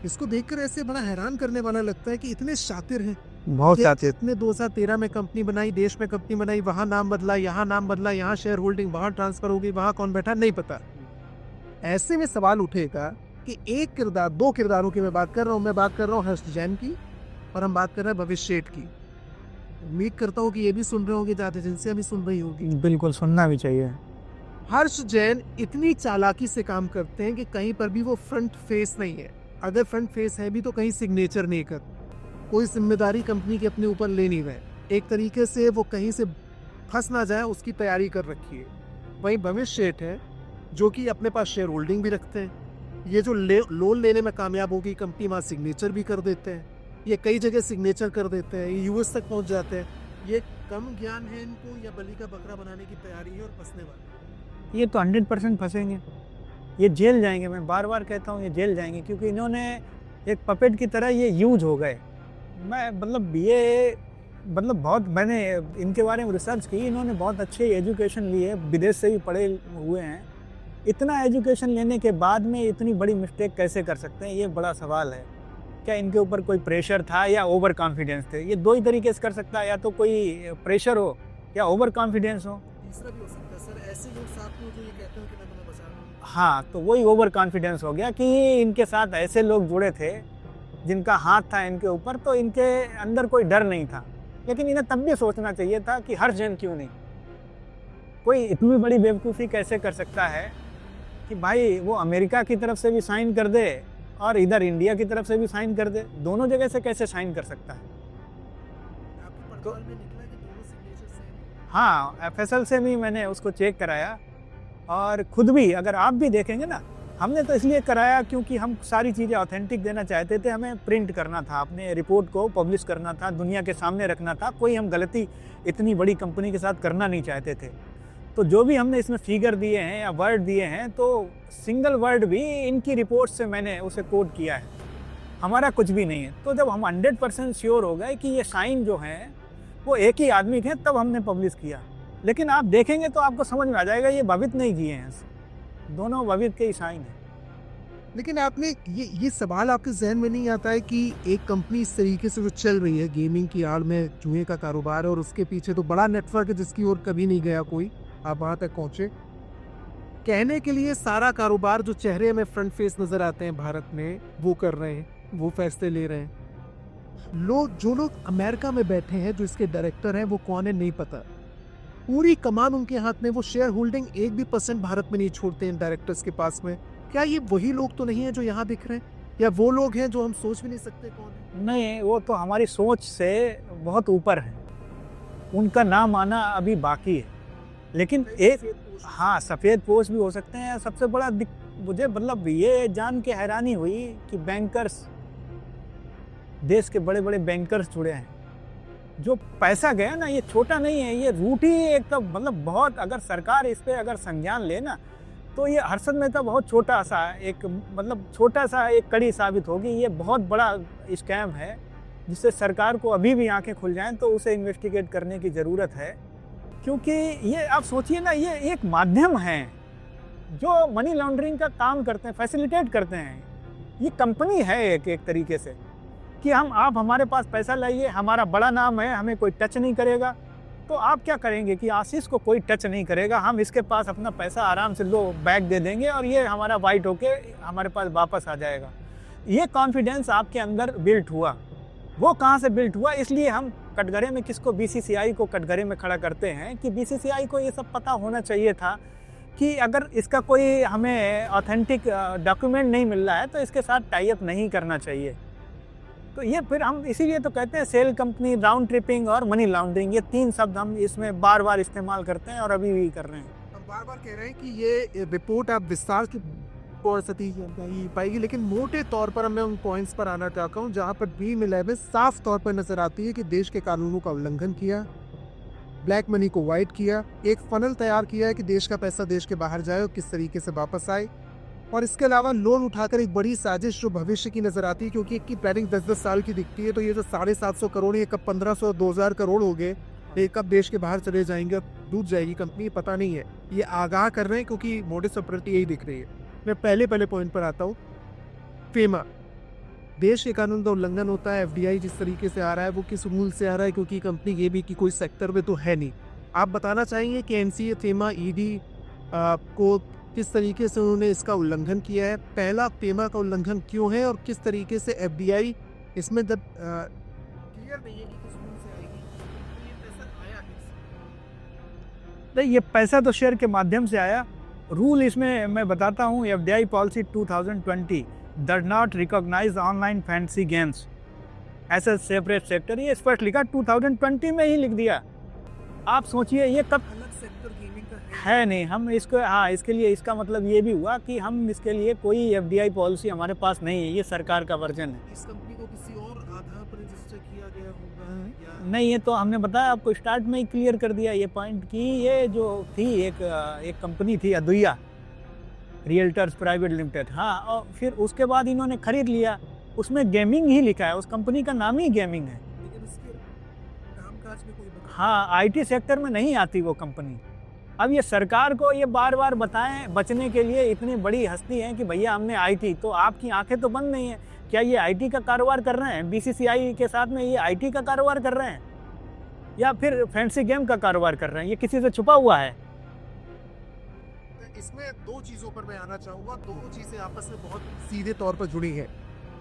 इसको देखकर ऐसे बड़ा हैरान करने वाला लगता है कि इतने शातिर हैं, बहुत शातिर। इतने 2013 में कंपनी बनाई, देश में कंपनी बनाई, वहाँ नाम बदला, यहाँ नाम बदला, यहाँ शेयर होल्डिंग वहाँ ट्रांसफर हो गई, वहाँ कौन बैठा नहीं पता। ऐसे में सवाल उठेगा कि एक किरदार, दो किरदारों की मैं बात कर रहा हूँ। मैं बात कर रहा हूँ हर्ष जैन की और हम बात कर रहे हैं भविष्य सेठ की। उम्मीद करता हूँ कि ये भी सुन रहे होंगे, ज़्यादा एजेंसियाँ भी सुन रही होगी। बिल्कुल सुनना भी चाहिए। हर्ष जैन इतनी चालाकी से काम करते हैं कि कहीं पर भी वो फ्रंट फेस नहीं है। अगर फ्रंट फेस है भी तो कहीं सिग्नेचर नहीं कर, कोई जिम्मेदारी कंपनी के अपने ऊपर ले नहीं रहे। एक तरीके से वो कहीं से फंस ना जाए उसकी तैयारी कर रखी है। वहीं भविष्य सेठ है जो कि अपने पास शेयर होल्डिंग भी रखते हैं। ये जो लोन लेने में कामयाब होगी कंपनी, वहाँ सिग्नेचर भी कर देते हैं। ये कई जगह सिग्नेचर कर देते हैं, ये यूएस तक पहुँच जाते हैं। ये कम ज्ञान है इनको या बलि का बकरा बनाने की तैयारी है और फंसने वाले। ये तो 100% फंसेंगे, ये जेल जाएंगे। मैं बार बार कहता हूँ ये जेल जाएंगे, क्योंकि इन्होंने एक पपेट की तरह ये यूज हो गए। मैं मतलब बहुत मैंने इनके बारे में रिसर्च की। इन्होंने बहुत अच्छे एजुकेशन लिए, विदेश से भी पढ़े हुए हैं। इतना एजुकेशन लेने के बाद में इतनी बड़ी मिस्टेक कैसे कर सकते हैं, ये बड़ा सवाल है। क्या इनके ऊपर कोई प्रेशर था या ओवर कॉन्फिडेंस थे? ये दो ही तरीके से कर सकता है, या तो कोई प्रेशर हो या ओवर कॉन्फिडेंस हो। तीसरा भी हो सकता है सर, ऐसे लोग साथ में जो ये कहते हैं कि मैं तुम्हें बचा रहा हूँ। हाँ, तो वही ओवर कॉन्फिडेंस हो गया कि इनके साथ ऐसे लोग जुड़े थे जिनका हाथ था इनके ऊपर, तो इनके अंदर कोई डर नहीं था। लेकिन इन्हें तब भी सोचना चाहिए था कि हर्ष जैन क्यों नहीं। कोई इतनी बड़ी बेवकूफ़ी कैसे कर सकता है कि भाई वो अमेरिका की तरफ से भी साइन कर दे और इधर इंडिया की तरफ से भी साइन कर दे, दोनों जगह से कैसे साइन कर सकता है? आपकी पड़ताल में निकला कि दोनों सिग्नेचर सेम है। हाँ, एफएसएल से भी मैंने उसको चेक कराया और खुद भी, अगर आप भी देखेंगे ना, हमने तो इसलिए कराया क्योंकि हम सारी चीज़ें ऑथेंटिक देना चाहते थे। हमें प्रिंट करना था, अपने रिपोर्ट को पब्लिश करना था, दुनिया के सामने रखना था। कोई हम गलती इतनी बड़ी कंपनी के साथ करना नहीं चाहते थे। तो जो भी हमने इसमें फिगर दिए हैं या वर्ड दिए हैं, तो सिंगल वर्ड भी इनकी रिपोर्ट से मैंने उसे कोट किया है, हमारा कुछ भी नहीं है। तो जब हम 100% श्योर हो गए कि ये साइन जो हैं वो एक ही आदमी के, तब हमने पब्लिश किया। लेकिन आप देखेंगे तो आपको समझ में आ जाएगा ये भवित नहीं किए हैं, दोनों भवित के ही साइन हैं। लेकिन आपने ये सवाल आपके जहन में नहीं आता है कि एक कंपनी इस तरीके से जो चल रही है, गेमिंग की आड़ में जुए का कारोबार है और उसके पीछे तो बड़ा नेटवर्क है जिसकी ओर कभी नहीं गया कोई, आप वहाँ तक पहुँचे। कहने के लिए सारा कारोबार जो चेहरे में फ्रंट फेस नज़र आते हैं भारत में, वो कर रहे हैं, वो फैसले ले रहे हैं। जो लोग अमेरिका में बैठे हैं, जो इसके डायरेक्टर हैं, वो कौन है नहीं पता। पूरी कमान उनके हाथ में, वो शेयर होल्डिंग 1% भारत में नहीं छोड़ते हैं डायरेक्टर्स के पास में। क्या ये वही लोग तो नहीं है जो यहाँ दिख रहे हैं, या वो लोग हैं जो हम सोच भी नहीं सकते कौन है? नहीं, वो तो हमारी सोच से बहुत ऊपर है, उनका नाम आना अभी बाकी है। लेकिन एक, हाँ, सफ़ेद पोश भी हो सकते हैं। सबसे बड़ा मुझे मतलब ये जान के हैरानी हुई कि बैंकर्स, देश के बड़े बड़े बैंकर्स जुड़े हैं। जो पैसा गया ना, ये छोटा नहीं है, ये रूट ही एक तो मतलब बहुत, अगर सरकार इस पर अगर संज्ञान ले ना, तो ये हर्षद मेहता बहुत छोटा सा एक, मतलब छोटा सा एक कड़ी साबित होगी। ये बहुत बड़ा स्कैम है जिससे सरकार को अभी भी आंखें खुल जाएं, तो उसे इन्वेस्टिगेट करने की ज़रूरत है। क्योंकि ये आप सोचिए ना, ये एक माध्यम है जो मनी लॉन्ड्रिंग का काम करते हैं, फैसिलिटेट करते हैं। ये कंपनी है एक तरीके से कि आप हमारे पास पैसा लाइए, हमारा बड़ा नाम है, हमें कोई टच नहीं करेगा। तो आप क्या करेंगे कि आशीष को कोई टच नहीं करेगा, हम इसके पास अपना पैसा आराम से लो बैग दे देंगे और ये हमारा वाइट होके हमारे पास वापस आ जाएगा। ये कॉन्फिडेंस आपके अंदर बिल्ट हुआ। वो कहाँ से बिल्ट हुआ? इसलिए हम कटघरे में किसको, बीसीसीआई को कटघरे में खड़ा करते हैं कि बीसीसीआई को ये सब पता होना चाहिए था कि अगर इसका कोई हमें ऑथेंटिक डॉक्यूमेंट नहीं मिल रहा है तो इसके साथ टाई अप नहीं करना चाहिए। तो ये फिर हम इसीलिए तो कहते हैं सेल कंपनी, राउंड ट्रिपिंग और मनी लॉन्ड्रिंग, ये 3 शब्द हम इसमें बार बार इस्तेमाल करते हैं और अभी भी कर रहे हैं। हम बार बार कह रहे हैं कि ये रिपोर्ट आप विस्तार की और सटीक नहीं पाएगी, लेकिन मोटे तौर पर मैं उन पॉइंट्स पर आना चाहता हूँ जहाँ पर ड्रीम11 साफ तौर पर नजर आती है कि देश के कानूनों का उल्लंघन किया, ब्लैक मनी को वाइट किया, एक फनल तैयार किया है कि देश का पैसा देश के बाहर जाए और किस तरीके से वापस आए, और इसके अलावा लोन उठाकर एक बड़ी साजिश जो भविष्य की नजर आती है, क्योंकि एक की प्लानिंग 10-10 साल की दिखती है। तो ये जो 750 करोड़, ये कब 1500-2000 करोड़ हो गए, ये कब देश के बाहर चले जाएंगे, डूब जाएगी कंपनी, पता नहीं है। ये आगाह कर रहे हैं क्योंकि मोडिस ऑपरेटी यही दिख रही है। मैं पहले पॉइंट पर आता हूँ। फेमा, देश के कानून का उल्लंघन होता है। एफडीआई जिस तरीके से आ रहा है वो किस रूल से आ रहा है, क्योंकि कंपनी ये भी कि कोई सेक्टर में तो है नहीं। आप बताना चाहेंगे कि एनसीए, फेमा, ईडी को किस तरीके से उन्होंने इसका उल्लंघन किया है? पहला, फेमा का उल्लंघन क्यों है और किस तरीके से एफडीआई इसमें जब क्लियर नहीं है कि किस रूल से आएगी, तो ये पैसा आया कैसे? नहीं, ये पैसा तो शेयर के माध्यम से आया। रूल इसमें मैं बताता हूँ। FDI policy 2020 does not recognise online fancy games as a separate sector. ये स्पष्ट लिखा, 2020 में ही लिख दिया। आप सोचिए ये कब अलग सेक्टर गेमिंग का है नहीं। हम इसको इसके लिए इसका मतलब ये भी हुआ कि हम इसके लिए कोई एफडीआई पॉलिसी हमारे पास नहीं है, ये सरकार का वर्जन है। इस कंपनी को किसी और आधार पर रजिस्टर किया गया होगा या नहीं, ये तो हमने बताया आपको, स्टार्ट में ही क्लियर कर दिया ये पॉइंट कि ये जो थी एक कंपनी थी अदुया रियल्टर्स प्राइवेट लिमिटेड। हाँ, और फिर उसके बाद इन्होंने खरीद लिया, उसमें गेमिंग ही लिखा है, उस कंपनी का नाम ही गेमिंग है। लेकिन उसके कामकाज में कोई हाँ, आईटी सेक्टर में नहीं आती वो कंपनी। अब ये सरकार को ये बार बार बताएं बचने के लिए, इतनी बड़ी हस्ती है कि भैया हमने आईटी, तो आपकी आंखें तो बंद नहीं है। क्या ये आईटी का कारोबार कर रहे हैं? बीसीसीआई के साथ में ये आईटी का कारोबार कर रहे हैं या फिर फैंसी गेम का कारोबार कर रहे हैं? ये किसी से छुपा हुआ है? इसमें 2 चीज़ों पर मैं आना चाहूँगा। 2 चीज़ें आपस में बहुत सीधे तौर पर जुड़ी हैं।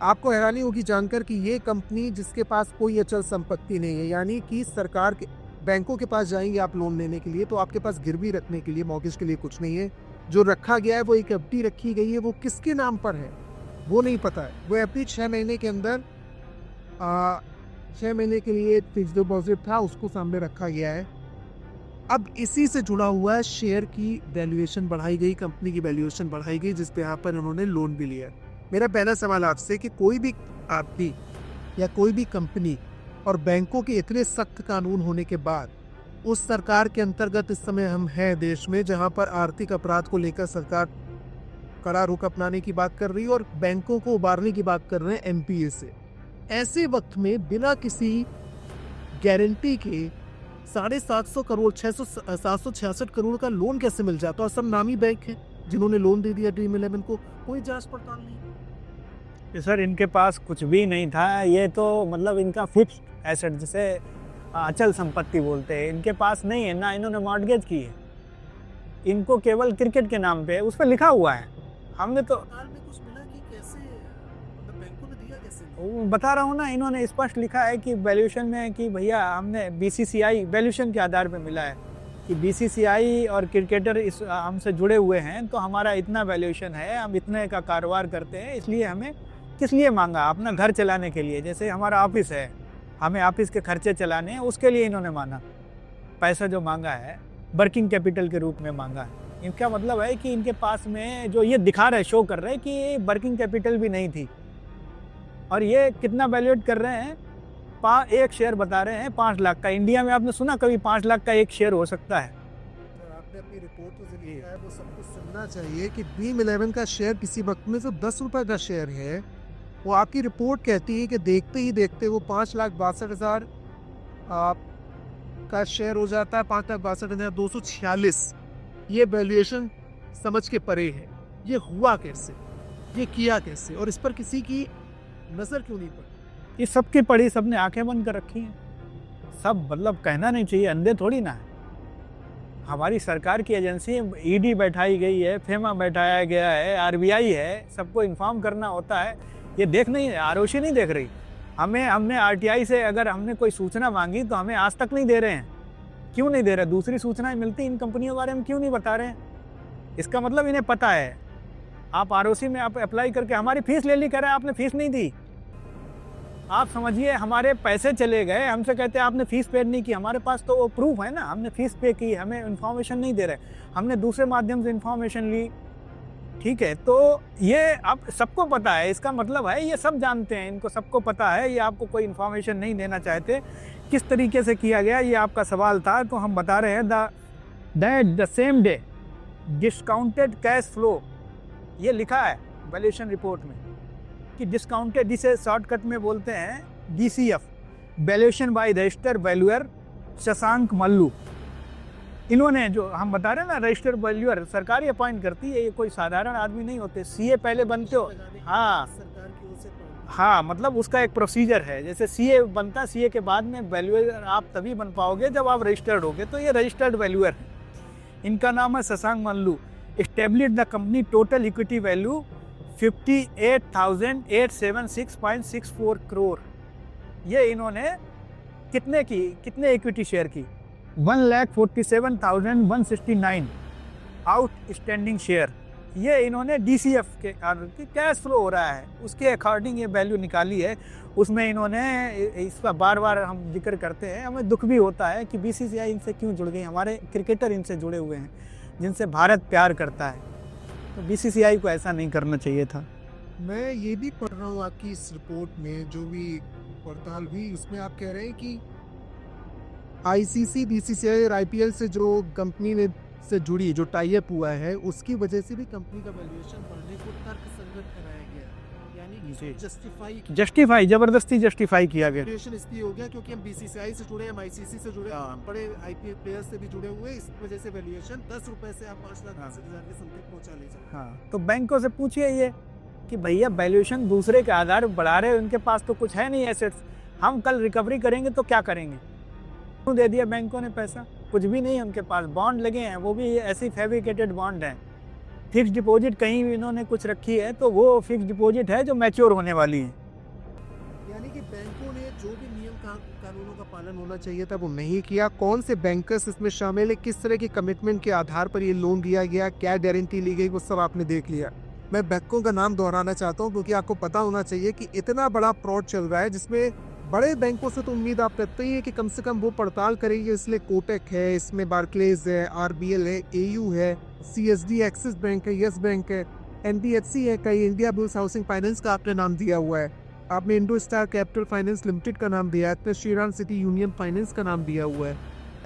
आपको हैरानी होगी जानकर कि ये कंपनी जिसके पास कोई अचल संपत्ति नहीं है, यानी कि सरकार के बैंकों के पास जाएंगे आप लोन लेने के लिए तो आपके पास गिरवी रखने के लिए, मॉर्गेज के लिए कुछ नहीं है। जो रखा गया है वो एक एफडी रखी गई है, वो किसके नाम पर है वो नहीं पता है। वो एफडी 6 महीने के अंदर 6 महीने के लिए फिक्स डिपॉजिट था, उसको सामने रखा गया है। अब इसी से जुड़ा हुआ है शेयर की वैल्यूएशन बढ़ाई गई, कंपनी की वैल्यूएशन बढ़ाई गई, जिस पे यहाँ पर उन्होंने लोन भी लिया। मेरा पहला सवाल आपसे कि कोई भी आदमी या कोई भी कंपनी और बैंकों के इतने सख्त कानून होने के बाद उस सरकार के अंतर्गत इस समय हम हैं देश में जहाँ पर आर्थिक अपराध को लेकर सरकार कड़ा रुख अपनाने की बात कर रही है और बैंकों को उबारने की बात कर रहे हैं एमपीए से। ऐसे वक्त में बिना किसी गारंटी के 750 करोड़ 766 करोड़ का लोन कैसे मिल जाता है? और सब नामी बैंक हैं जिन्होंने लोन दे दिया ड्रीम11 को, कोई जांच पड़ताल नहीं। सर, इनके पास कुछ भी नहीं था। ये तो मतलब इनका फिक्स्ड एसेट, जिसे अचल संपत्ति बोलते हैं, इनके पास नहीं है ना। इन्होंने मॉर्गेज की है, इनको केवल क्रिकेट के नाम पे उस पर लिखा हुआ है। हमने तो कुछ मिला कि कैसे मतलब बैंकों ने दिया कैसे? बता रहा हूँ ना, इन्होंने स्पष्ट लिखा है कि वैल्यूएशन में कि भैया हमने बीसीसीआई वैल्यूएशन के आधार पे मिला है कि बीसीसीआई और क्रिकेटर इस हमसे जुड़े हुए हैं, तो हमारा इतना वैल्यूएशन है, हम इतने का कारोबार करते हैं, इसलिए हमें किस लिए मांगा? अपना घर चलाने के लिए। जैसे हमारा ऑफिस है, हमें ऑफिस के खर्चे चलाने हैं, उसके लिए इन्होंने माना। पैसा जो मांगा है वर्किंग कैपिटल के रूप में मांगा है। इनका मतलब है कि इनके पास में जो ये दिखा रहे, शो कर रहे हैं कि ये वर्किंग कैपिटल भी नहीं थी। और ये कितना वैल्यूएट कर रहे हैं? एक शेयर बता रहे हैं 5 लाख का। इंडिया में आपने सुना कभी 5 लाख का एक शेयर हो सकता है? आपने अपनी रिपोर्ट तो लिखा है, वो सबको सुनना चाहिए कि ड्रीम11 का शेयर किसी वक्त में जो 10 रुपए का शेयर है, वो आपकी रिपोर्ट कहती है कि देखते ही देखते वो 5,62,000 का शेयर हो जाता है 5,62,246। ये वैल्यूएशन समझ के परे है। ये हुआ कैसे, ये किया कैसे, और इस पर किसी की नजर क्यों नहीं पड़ी? ये सबकी पड़ी, सबने आंखें बंद कर रखी हैं। सब मतलब कहना नहीं चाहिए, अंधे थोड़ी ना है। हमारी सरकार की एजेंसी ईडी बैठाई गई है, फेमा बैठाया गया है, आरबीआई है, सबको इन्फॉर्म करना होता है। ये देख नहीं, आरोशी नहीं देख रही। हमने आरटीआई से अगर हमने कोई सूचना मांगी तो हमें आज तक नहीं दे रहे हैं। क्यों नहीं दे रहे? दूसरी सूचनाएं मिलती इन कंपनियों के बारे में क्यों नहीं बता रहे हैं? इसका मतलब इन्हें पता है। आप आरओसी में आप अप्लाई करके हमारी फीस ले ली, कह रहे हैं आपने फीस नहीं दी। आप समझिए हमारे पैसे चले गए, हमसे कहते हैं आपने फीस पेड नहीं की। हमारे पास तो वो प्रूफ है ना, हमने फीस पे की, हमें इन्फॉर्मेशन नहीं दे रहे, हमने दूसरे माध्यम से इन्फॉर्मेशन ली। ठीक है, तो ये अब सबको पता है। इसका मतलब है ये सब जानते हैं, इनको सबको पता है। ये आपको कोई इन्फॉर्मेशन नहीं देना चाहते। किस तरीके से किया गया, ये आपका सवाल था, तो हम बता रहे हैं the same day discounted cash flow, ये लिखा है वैल्यूएशन रिपोर्ट में कि डिस्काउंटेड, जिसे शॉर्टकट में बोलते हैं DCF, valuation by register valuer Shashank Mallu. इन्होंने जो हम बता रहे हैं ना, रजिस्टर वैल्यूअर सरकार ही अपॉइंट करती है, ये कोई साधारण आदमी नहीं होते। सीए पहले बनते हो, हाँ सरकार की ओर से हाँ, मतलब उसका एक प्रोसीजर है। जैसे सीए बनता, सीए के बाद में वैल्यूअर आप तभी बन पाओगे जब आप रजिस्टर्ड होगे। तो ये रजिस्टर्ड वैल्यूअर है। इनका नाम है Shashank Mallu. Established the company total equity value 58,876.64 crore. ये इन्होंने कितने इक्विटी शेयर की? 1,47,169 आउटस्टैंडिंग शेयर। ये इन्होंने DCF के कैश फ्लो हो रहा है उसके अकॉर्डिंग ये वैल्यू निकाली है। उसमें इन्होंने इसका बार बार हम जिक्र करते हैं, हमें दुख भी होता है कि BCCI इनसे क्यों जुड़ गई। हमारे क्रिकेटर इनसे जुड़े हुए हैं जिनसे भारत प्यार करता है, तो BCCI को ऐसा नहीं करना चाहिए था। मैं ये भी पढ़ रहा हूँ आपकी इस रिपोर्ट में, जो भी पड़ताल हुई उसमें आप कह रहे हैं कि ICC, BCCI और IPL से जो कंपनी ने से जुड़ी जो टाई अप हुआ है, उसकी वजह से भी कंपनी का वैल्यूएशन बढ़ने को तर्कसंगत कराया गया, यानी कि जस्टिफाई जबरदस्ती जस्टिफाई किया गया। वैल्यूएशन इसलिए हो गया क्योंकि हम BCCI से जुड़े, हम ICC से जुड़े, बड़े IPL प्लेयर्स से भी जुड़े हुए, इस वजह से वैल्यूएशन 10 रुपए से आप 5,10,000 के समथिंग पहुंचा ले जाए। हाँ, तो बैंकों से पूछिए ये कि भैया वैल्यूएशन दूसरे के आधार पर बढ़ा रहे हो, उनके पास तो कुछ है नहीं एसेट्स, हम कल रिकवरी करेंगे तो क्या करेंगे? क्यों दे दिया बैंकों ने पैसा? कुछ भी नहीं है उनके पास। बॉन्ड लगे हैं, वो भी ऐसी फैब्रिकेटेड बॉन्ड हैं। फिक्स डिपॉजिट कहीं भी इन्होंने कुछ रखी है तो वो फिक्स डिपॉजिट है जो मैच्योर होने वाली है। यानी कि बैंकों ने जो भी नियम कानूनों का पालन होना चाहिए था वो नहीं किया। कौन से बैंकर्स इसमें शामिल है, किस तरह के कमिटमेंट के आधार पर ये लोन दिया गया, क्या गारंटी ली गई, वो सब आपने देख लिया। मैं बैंकों का नाम दोहराना चाहता हूँ क्योंकि आपको पता होना चाहिए कि इतना बड़ा फ्रॉड चल रहा है, जिसमें बड़े बैंकों से तो उम्मीद आप करते ही है कि कम से कम वो पड़ताल करेंगे। इसलिए कोटक है, इसमें बार्कलेज है, RBL है, AU है, CSD, एक्सिस बैंक है, यस बैंक है, NBFC है, कई इंडिया बुल्स हाउसिंग फाइनेंस का आपने नाम दिया हुआ है, आपने Indo star capital finance limited का नाम दिया है, तो श्रीराम सिटी यूनियन फाइनेंस का नाम दिया हुआ है।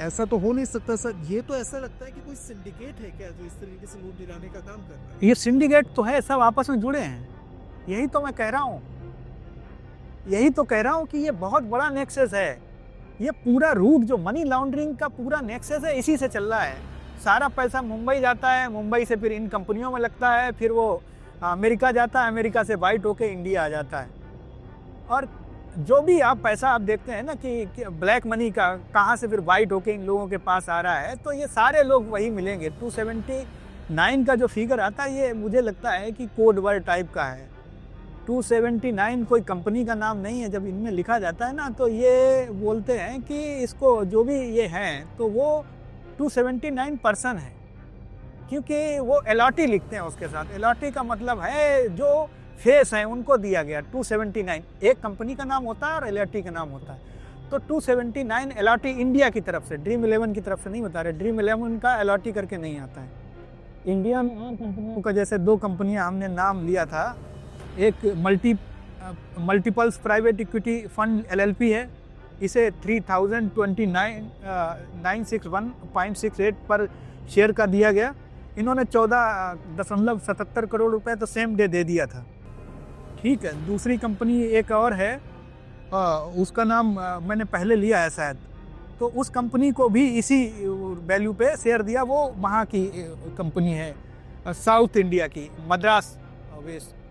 ऐसा तो हो नहीं सकता सर। ये तो ऐसा लगता है कि कोई सिंडिकेट है क्या जो इस तरीके से लोन दिलाने का काम कर रहा है। ये सिंडिकेट तो है, सब आपस में जुड़े हैं। यही तो मैं कह रहा हूँ, कि ये बहुत बड़ा नेक्सस है। ये पूरा रूट जो मनी लॉन्ड्रिंग का पूरा नेक्सस है, इसी से चल रहा है। सारा पैसा मुंबई जाता है, मुंबई से फिर इन कंपनियों में लगता है, फिर वो अमेरिका जाता है, अमेरिका से वाइट होके इंडिया आ जाता है। और जो भी आप पैसा आप देखते हैं ना कि ब्लैक मनी का कहाँ से फिर वाइट होके इन लोगों के पास आ रहा है, तो ये सारे लोग वही मिलेंगे। 279 का जो फिगर आता है, ये मुझे लगता है कि कोड वर्ड टाइप का है। 279 कोई कंपनी का नाम नहीं है। जब इनमें लिखा जाता है ना, तो ये बोलते हैं कि इसको जो भी ये हैं तो वो 279 पर्सन है, क्योंकि वो LRT लिखते हैं उसके साथ। LRT का मतलब है जो फेस है उनको दिया गया 279। एक कंपनी का नाम होता है और LRT का नाम होता है। तो 279 LRT इंडिया की तरफ से, ड्रीम 11 की तरफ से नहीं बता रहे। ड्रीम 11 का LRT करके नहीं आता है। इंडिया में और कंपनियों का जैसे दो कंपनियां हमने नाम लिया था, एक multiples private equity fund LLP है, इसे 3,029,961.68 पर शेयर का दिया गया। इन्होंने 14.77 करोड़ रुपए तो सेम डे दे दिया था। ठीक है, दूसरी कंपनी एक और है, उसका नाम मैंने पहले लिया है शायद, तो उस कंपनी को भी इसी वैल्यू पे शेयर दिया। वो वहाँ की कंपनी है, साउथ इंडिया की, मद्रास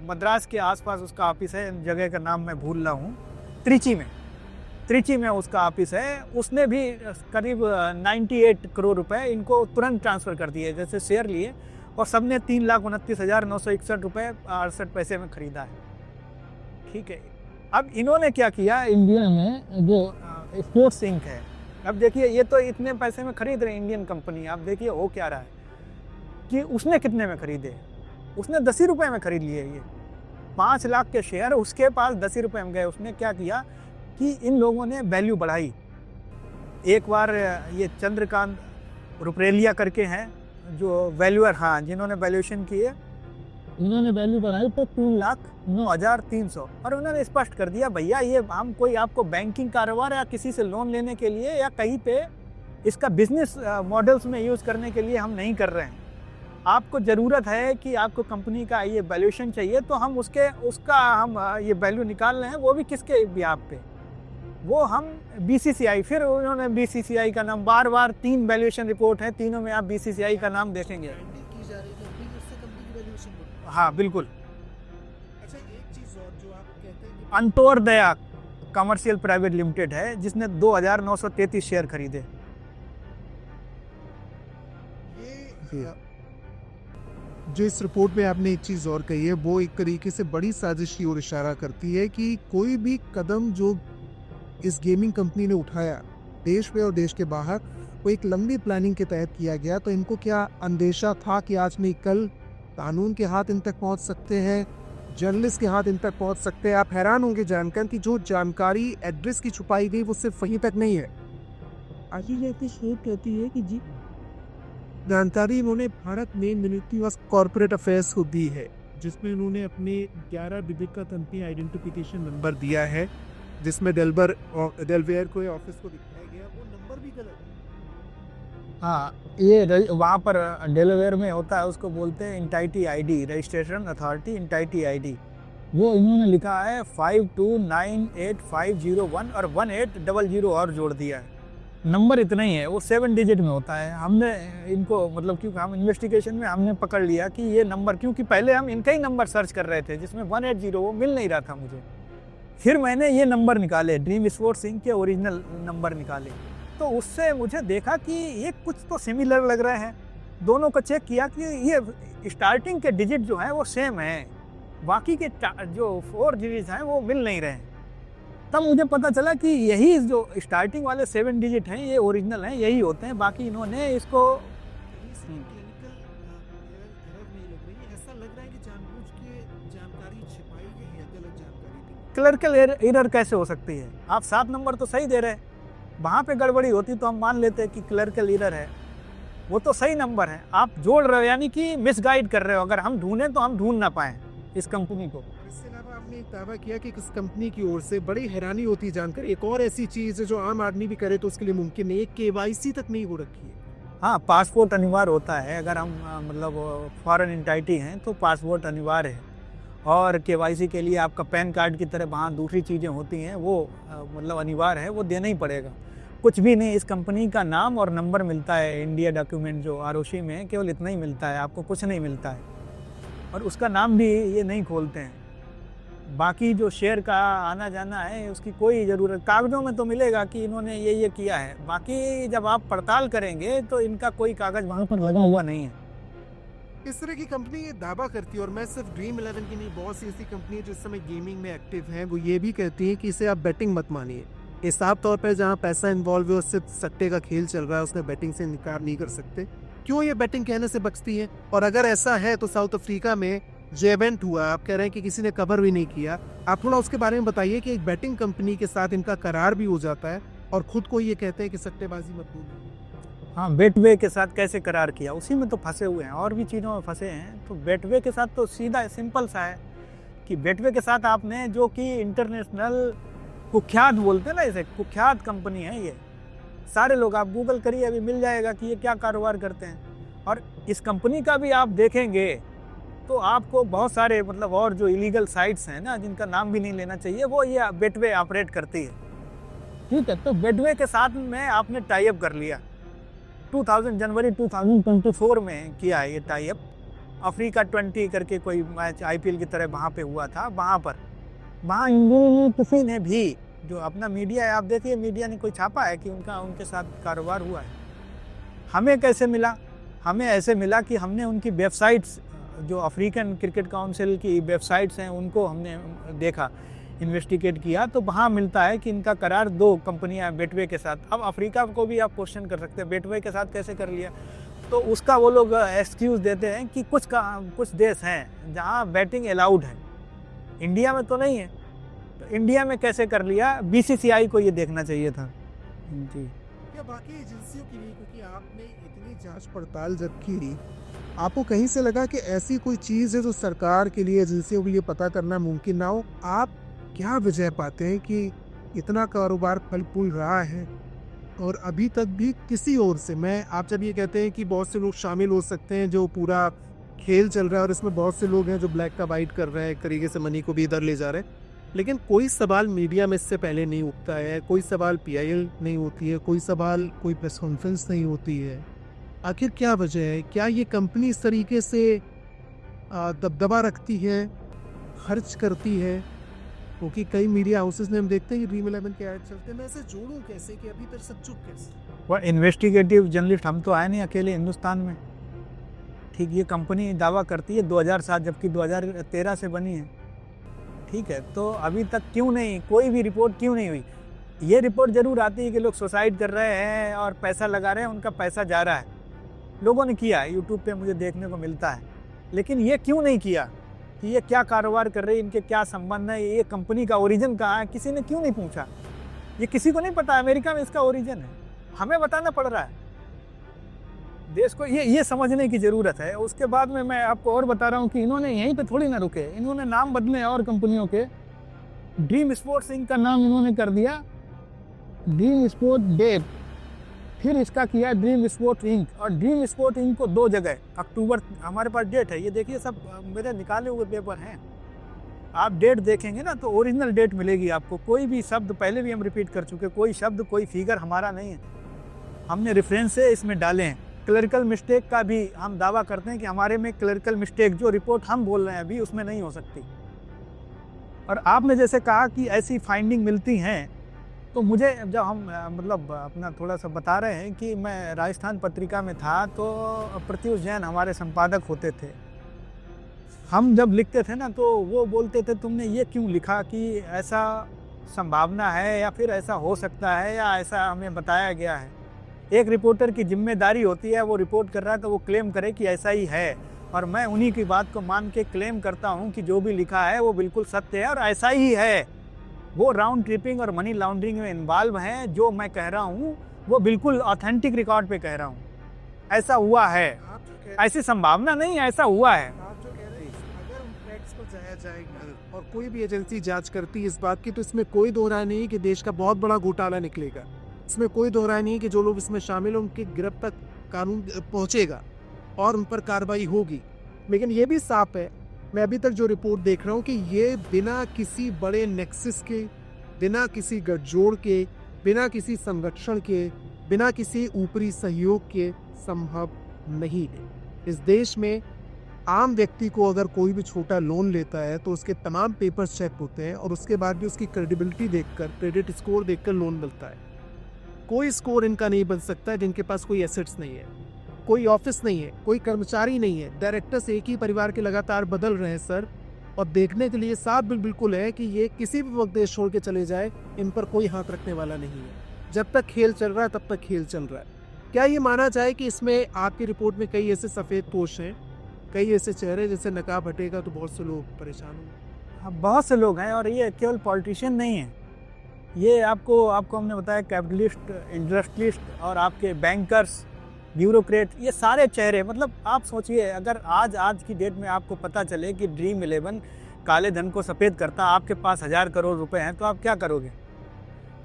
मद्रास के आसपास उसका ऑफिस है, जगह का नाम मैं भूल रहा हूँ, त्रिची में उसका ऑफिस है। उसने भी करीब 98 करोड़ रुपए इनको तुरंत ट्रांसफ़र कर दिए, जैसे शेयर लिए, और सबने 3,29,961 रुपये 68 पैसे में ख़रीदा है। ठीक है, अब इन्होंने क्या किया, इंडिया में जो स्पोर्ट्स इंक है, अब देखिए ये तो इतने पैसे में खरीद रहे हैं इंडियन कंपनी, आप देखिए हो क्या रहा है कि उसने कितने में खरीदे, उसने 10 ही रुपये में खरीद लिए। ये 5 लाख के शेयर उसके पास 10 ही रुपये में गए। उसने क्या किया कि इन लोगों ने वैल्यू बढ़ाई। एक बार ये चंद्रकांत रुपरेलिया करके हैं जो वैल्यूअर, हाँ, जिन्होंने वैल्यूएशन किए, इन्होंने वैल्यू बढ़ाई तो 3,09,300, और उन्होंने स्पष्ट कर दिया, भैया ये हम कोई आपको बैंकिंग कारोबार या किसी से लोन लेने के लिए या कहीं पे इसका बिजनेस मॉडल्स में यूज़ करने के लिए हम नहीं कर रहे हैं। आपको ज़रूरत है कि आपको कंपनी का ये वैल्यूएशन चाहिए, तो हम उसका हम ये वैल्यू निकाल रहे हैं, वो भी किसके बिहाफ पे, वो हम बीसीसीआई। फिर उन्होंने बीसीसीआई का नाम, बार 3 वैल्यूएशन रिपोर्ट है, तीनों में आप बीसीसीआई का नाम देखेंगे। हाँ बिल्कुल। अच्छा, एक चीज और जो आप कहते हैं कि अंत्योदया कमर्शियल प्राइवेट लिमिटेड है, जिसने 2,933 शेयर खरीदे। ये जो इस रिपोर्ट में आपने एक चीज और कही है, वो एक तरीके से बड़ी साजिश की ओर इशारा करती है कि कोई भी कदम जो इस गेमिंग कंपनी ने उठाया देश में और देश के बाहर, वो एक लंबी प्लानिंग के तहत किया गया। तो इनको क्या अंदेशा था कि आज नहीं कल कानून के हाथ इन तक पहुंच सकते हैं, जर्नलिस्ट के हाथ इन तक पहुंच सकते हैं। आप हैरान होंगे जानकर कि जो जानकारी एड्रेस की छुपाई गई वो सिर्फ वहीं तक नहीं है। आगे जाती सोच कहती है कि जी जानकारी इन्होंने भारत में मिनिस्ट्री ऑफ कॉर्पोरेट अफेयर्स को दी है, जिसमें इन्होंने अपने 11 डिजिट का तंत्री आइडेंटिफिकेशन नंबर दिया है, जिसमें डेलवेयर को ऑफिस को दिखाया गया, वो नंबर भी गलत है। हाँ, ये वहाँ पर डेलावेयर में होता है, उसको बोलते हैं इंटाइटी आईडी, रजिस्ट्रेशन अथॉरिटी इंटाइटी आईडी। वो इन्होंने लिखा है 5298,501 और 1800 और जोड़ दिया है। नंबर इतना ही है, वो 7 डिजिट में होता है। हमने इनको मतलब क्योंकि हम इन्वेस्टिगेशन में हमने पकड़ लिया कि ये नंबर, क्योंकि पहले हम इनका ही नंबर सर्च कर रहे थे जिसमें 180 वो मिल नहीं रहा था मुझे। फिर मैंने ये नंबर निकाले, ड्रीम स्पोर्ट्स इंक के ओरिजिनल नंबर निकाले, तो उससे मुझे देखा कि ये कुछ तो सिमिलर लग रहे हैं। दोनों को चेक किया कि ये स्टार्टिंग के डिजिट जो हैं वो सेम हैं, बाकी के जो 4 डिजिट हैं वो मिल नहीं रहे हैं। तब मुझे पता चला कि यही जो स्टार्टिंग वाले 7 डिजिट हैं ये ओरिजिनल हैं, यही होते हैं, बाकी इन्होंने इसको क्लर्कल एरर कैसे हो सकती है। आप 7 नंबर तो सही दे रहे हैं, वहाँ पे गड़बड़ी होती तो हम मान लेते हैं कि क्लर्कल एरर है, वो तो सही नंबर है, आप जोड़ रहे हो यानी कि मिसगाइड कर रहे हो। अगर हम ढूंढें तो हम ढूंढ ना पाएँ इस कंपनी को। इसके अलावा आपने एक दावा किया कि इस कंपनी की ओर से बड़ी हैरानी होती जानकर, एक और ऐसी चीज़ है जो आम आदमी भी करे तो उसके लिए मुमकिन नहीं, KYC तक नहीं हो रखी है। हाँ, पासपोर्ट अनिवार्य होता है, अगर हम मतलब फॉरेन एंटाइटी हैं तो पासपोर्ट अनिवार्य है, और KYC के लिए आपका पैन कार्ड की तरह वहाँ दूसरी चीज़ें होती हैं, वो मतलब अनिवार्य है, वो देना ही पड़ेगा। कुछ भी नहीं, इस कंपनी का नाम और नंबर मिलता है इंडिया डॉक्यूमेंट जो ROC में है, केवल इतना ही मिलता है, आपको कुछ नहीं मिलता है, और उसका नाम भी ये नहीं खोलते हैं। बाकी जो शेयर का आना जाना है उसकी कोई ज़रूरत, कागज़ों में तो मिलेगा कि इन्होंने ये किया है, बाकी जब आप पड़ताल करेंगे तो इनका कोई कागज़ वहाँ पर लगा हुआ नहीं है। इस तरह की कंपनी ये दावा करती है, और मैं सिर्फ ड्रीम 11 की नहीं, बहुत सी ऐसी कंपनी है जो इस समय गेमिंग में एक्टिव हैं, वो ये भी कहती है कि इसे आप बेटिंग मत मानिए। ये साफ तौर पर जहाँ पैसा इन्वॉल्व है और सिर्फ सट्टे का खेल चल रहा है, उसमें बेटिंग से इनकार नहीं कर सकते। क्यों ये बेटिंग कहने से बचती है? और अगर ऐसा है तो साउथ अफ्रीका में जो इवेंट हुआ, आप कह रहे हैं कि किसी ने कवर भी नहीं किया, आप थोड़ा उसके बारे में बताइए कि एक बेटिंग कंपनी के साथ इनका करार भी हो जाता है और खुद को ये कहते हैं कि सट्टेबाजी मत भूलिए। हाँ, बेटवे के साथ कैसे करार किया, उसी में तो फंसे हुए हैं, और भी चीज़ों में फंसे हैं। तो बेटवे के साथ तो सीधा सिंपल सा है कि बेटवे के साथ आपने, जो कि इंटरनेशनल कुख्यात बोलते हैं ना, इसे कुख्यात कंपनी है ये, सारे लोग, आप गूगल करिए अभी मिल जाएगा कि ये क्या कारोबार करते हैं। और इस कंपनी का भी आप देखेंगे तो आपको बहुत सारे मतलब और जो इलीगल साइट्स हैं ना, जिनका नाम भी नहीं लेना चाहिए, वो ये बेटवे ऑपरेट करती है। ठीक है, तो बेटवे के साथ में आपने टाई अप कर लिया। 2000 जनवरी 2024 में किया है ये टाई अप। अफ्रीका 20 करके कोई मैच आईपीएल की तरह वहाँ पे हुआ था, वहाँ किसी ने भी, जो अपना मीडिया है, आप देखिए मीडिया ने कोई छापा है कि उनके साथ कारोबार हुआ है। हमें कैसे मिला? हमें ऐसे मिला कि हमने उनकी वेबसाइट्स, जो अफ्रीकन क्रिकेट काउंसिल की वेबसाइट्स हैं, उनको हमने देखा, इन्वेस्टिगेट किया, तो वहाँ मिलता है कि इनका करार 2 कंपनियां बेटवे के साथ। अब अफ्रीका को भी आप क्वेश्चन कर सकते हैं बेटवे के साथ कैसे कर लिया, तो उसका वो लोग एक्सक्यूज़ देते हैं कि कुछ देश हैं जहाँ बैटिंग अलाउड है, इंडिया में तो नहीं है, तो इंडिया में कैसे कर लिया? बीसीसीआई को ये देखना चाहिए था जी। क्या बाकी एजेंसियों की नहीं, क्योंकि आपने इतनी जांच पड़ताल जब की, आपको कहीं से लगा कि ऐसी कोई चीज़ है जो सरकार के लिए, एजेंसियों के लिए पता करना मुमकिन ना हो? आप क्या वजह पाते हैं कि इतना कारोबार फल फूल रहा है और अभी तक भी किसी ओर से, आप जब ये कहते हैं कि बहुत से लोग शामिल हो सकते हैं, जो पूरा खेल चल रहा है और इसमें बहुत से लोग हैं जो ब्लैक का वाइट कर रहे हैं, एक तरीके से मनी को भी इधर ले जा रहे हैं, लेकिन कोई सवाल मीडिया में इससे पहले नहीं उठता है, कोई सवाल पीआईएल नहीं होती है, कोई सवाल, कोई प्रेस कॉन्फ्रेंस नहीं होती है। आखिर क्या वजह है? क्या ये कंपनी इस तरीके से दबदबा रखती है, खर्च करती है? क्योंकि कई मीडिया हाउसेस में हम देखते हैं कि ड्रीम 11 के ऐड चलते हैं। मैं ऐसे जोड़ूं कैसे कि अभी तक सब चुप कैसे? वह इन्वेस्टिगेटिव जर्नलिस्ट हम तो आए नहीं अकेले हिंदुस्तान में, ठीक, ये कंपनी दावा करती है 2007, जबकि 2013 से बनी है, ठीक है, तो अभी तक क्यों नहीं, कोई भी रिपोर्ट क्यों नहीं हुई? ये रिपोर्ट जरूर आती है कि लोग सुसाइड कर रहे हैं और पैसा लगा रहे हैं, उनका पैसा जा रहा है, लोगों ने किया है, यूट्यूब पे मुझे देखने को मिलता है, लेकिन ये क्यों नहीं किया कि ये क्या कारोबार कर रही है, इनके क्या संबंध है, ये कंपनी का ओरिजिन कहाँ है, किसी ने क्यों नहीं पूछा? ये किसी को नहीं पता, अमेरिका में इसका ओरिजिन है, हमें बताना पड़ रहा है देश को, ये समझने की ज़रूरत है। उसके बाद में मैं आपको और बता रहा हूँ कि इन्होंने यहीं पे थोड़ी ना रुके, इन्होंने नाम बदले और कंपनियों के। ड्रीम स्पोर्ट्स इंक का नाम इन्होंने कर दिया ड्रीम स्पोर्ट डेप, फिर इसका किया ड्रीम स्पोर्ट इंक, और ड्रीम स्पोर्ट इंक को 2 जगह, अक्टूबर, हमारे पास डेट है, ये देखिए, सब मेरे निकाले हुए पेपर हैं, आप डेट देखेंगे ना तो ओरिजिनल डेट मिलेगी आपको। कोई भी शब्द, पहले भी हम रिपीट कर चुके, कोई शब्द, कोई फिगर हमारा नहीं है, हमने रेफरेंस से इसमें डाले हैं। क्लरिकल मिस्टेक का भी हम दावा करते हैं कि हमारे में क्लरिकल मिस्टेक, जो रिपोर्ट हम बोल रहे हैं अभी, उसमें नहीं हो सकती। और आपने जैसे कहा कि ऐसी फाइंडिंग मिलती हैं, तो मुझे, जब हम मतलब अपना थोड़ा सा बता रहे हैं कि मैं राजस्थान पत्रिका में था, तो प्रत्युष जैन हमारे संपादक होते थे, हम जब लिखते थे ना, तो वो बोलते थे तुमने ये क्यों लिखा कि ऐसा संभावना है, या फिर ऐसा हो सकता है, या ऐसा हमें बताया गया है। एक रिपोर्टर की जिम्मेदारी होती है, वो रिपोर्ट कर रहा है तो वो क्लेम करे कि ऐसा ही है, और मैं उन्हीं की बात को मान के क्लेम करता हूँ कि जो भी लिखा है वो बिल्कुल सत्य है और ऐसा ही है। वो राउंड ट्रिपिंग और मनी लॉन्ड्रिंग में इन्वॉल्व हैं, जो मैं कह रहा हूँ वो बिल्कुल ऑथेंटिक रिकॉर्ड पे कह रहा हूँ, ऐसा हुआ है, ऐसी संभावना नहीं, ऐसा हुआ है। आप जो कह रहे हैं, अगर उन फैक्ट्स को जाया जाएगा और कोई भी एजेंसी जांच करती है इस बात की, तो इसमें कोई दो राय नहीं कि देश का बहुत बड़ा घोटाला निकलेगा। इसमें कोई दो राय नहीं कि जो लोग इसमें शामिल हैं उनकी गिरफ्त तक कानून पहुंचेगा और उन पर कार्रवाई होगी। लेकिन ये भी साफ है, मैं अभी तक जो रिपोर्ट देख रहा हूँ, कि ये बिना किसी बड़े नेक्सस के, बिना किसी गठजोड़ के, बिना किसी संरक्षण के, बिना किसी ऊपरी सहयोग के संभव नहीं है। इस देश में आम व्यक्ति को अगर कोई भी छोटा लोन लेता है तो उसके तमाम पेपर्स चेक होते हैं और उसके बाद भी उसकी क्रेडिबिलिटी देखकर, क्रेडिट स्कोर देखकर लोन मिलता है। कोई स्कोर इनका नहीं बन सकता है जिनके पास कोई एसेट्स नहीं है, कोई ऑफिस नहीं है, कोई कर्मचारी नहीं है, डायरेक्टर्स एक ही परिवार के लगातार बदल रहे हैं सर, और देखने के लिए साफ बिल्कुल है कि ये किसी भी वक्त देश छोड़ के चले जाए, इन पर कोई हाथ रखने वाला नहीं है। जब तक खेल चल रहा है तब तक खेल चल रहा है। क्या ये माना जाए कि इसमें आपकी रिपोर्ट में कई ऐसे सफ़ेद पोश हैं, कई ऐसे चेहरे, जैसे नकाब हटेगा तो बहुत से लोग परेशान होंगे? बहुत से लोग हैं, और ये केवल पॉलिटिशियन नहीं है, ये आपको हमने बताया कैपिटलिस्ट, इंडस्ट्रियलिस्ट और आपके बैंकर्स, ब्यूरोक्रेट, ये सारे चेहरे। मतलब आप सोचिए, अगर आज की डेट में आपको पता चले कि ड्रीम 11 काले धन को सफ़ेद करता, आपके पास 1000 करोड़ रुपए हैं, तो आप क्या करोगे?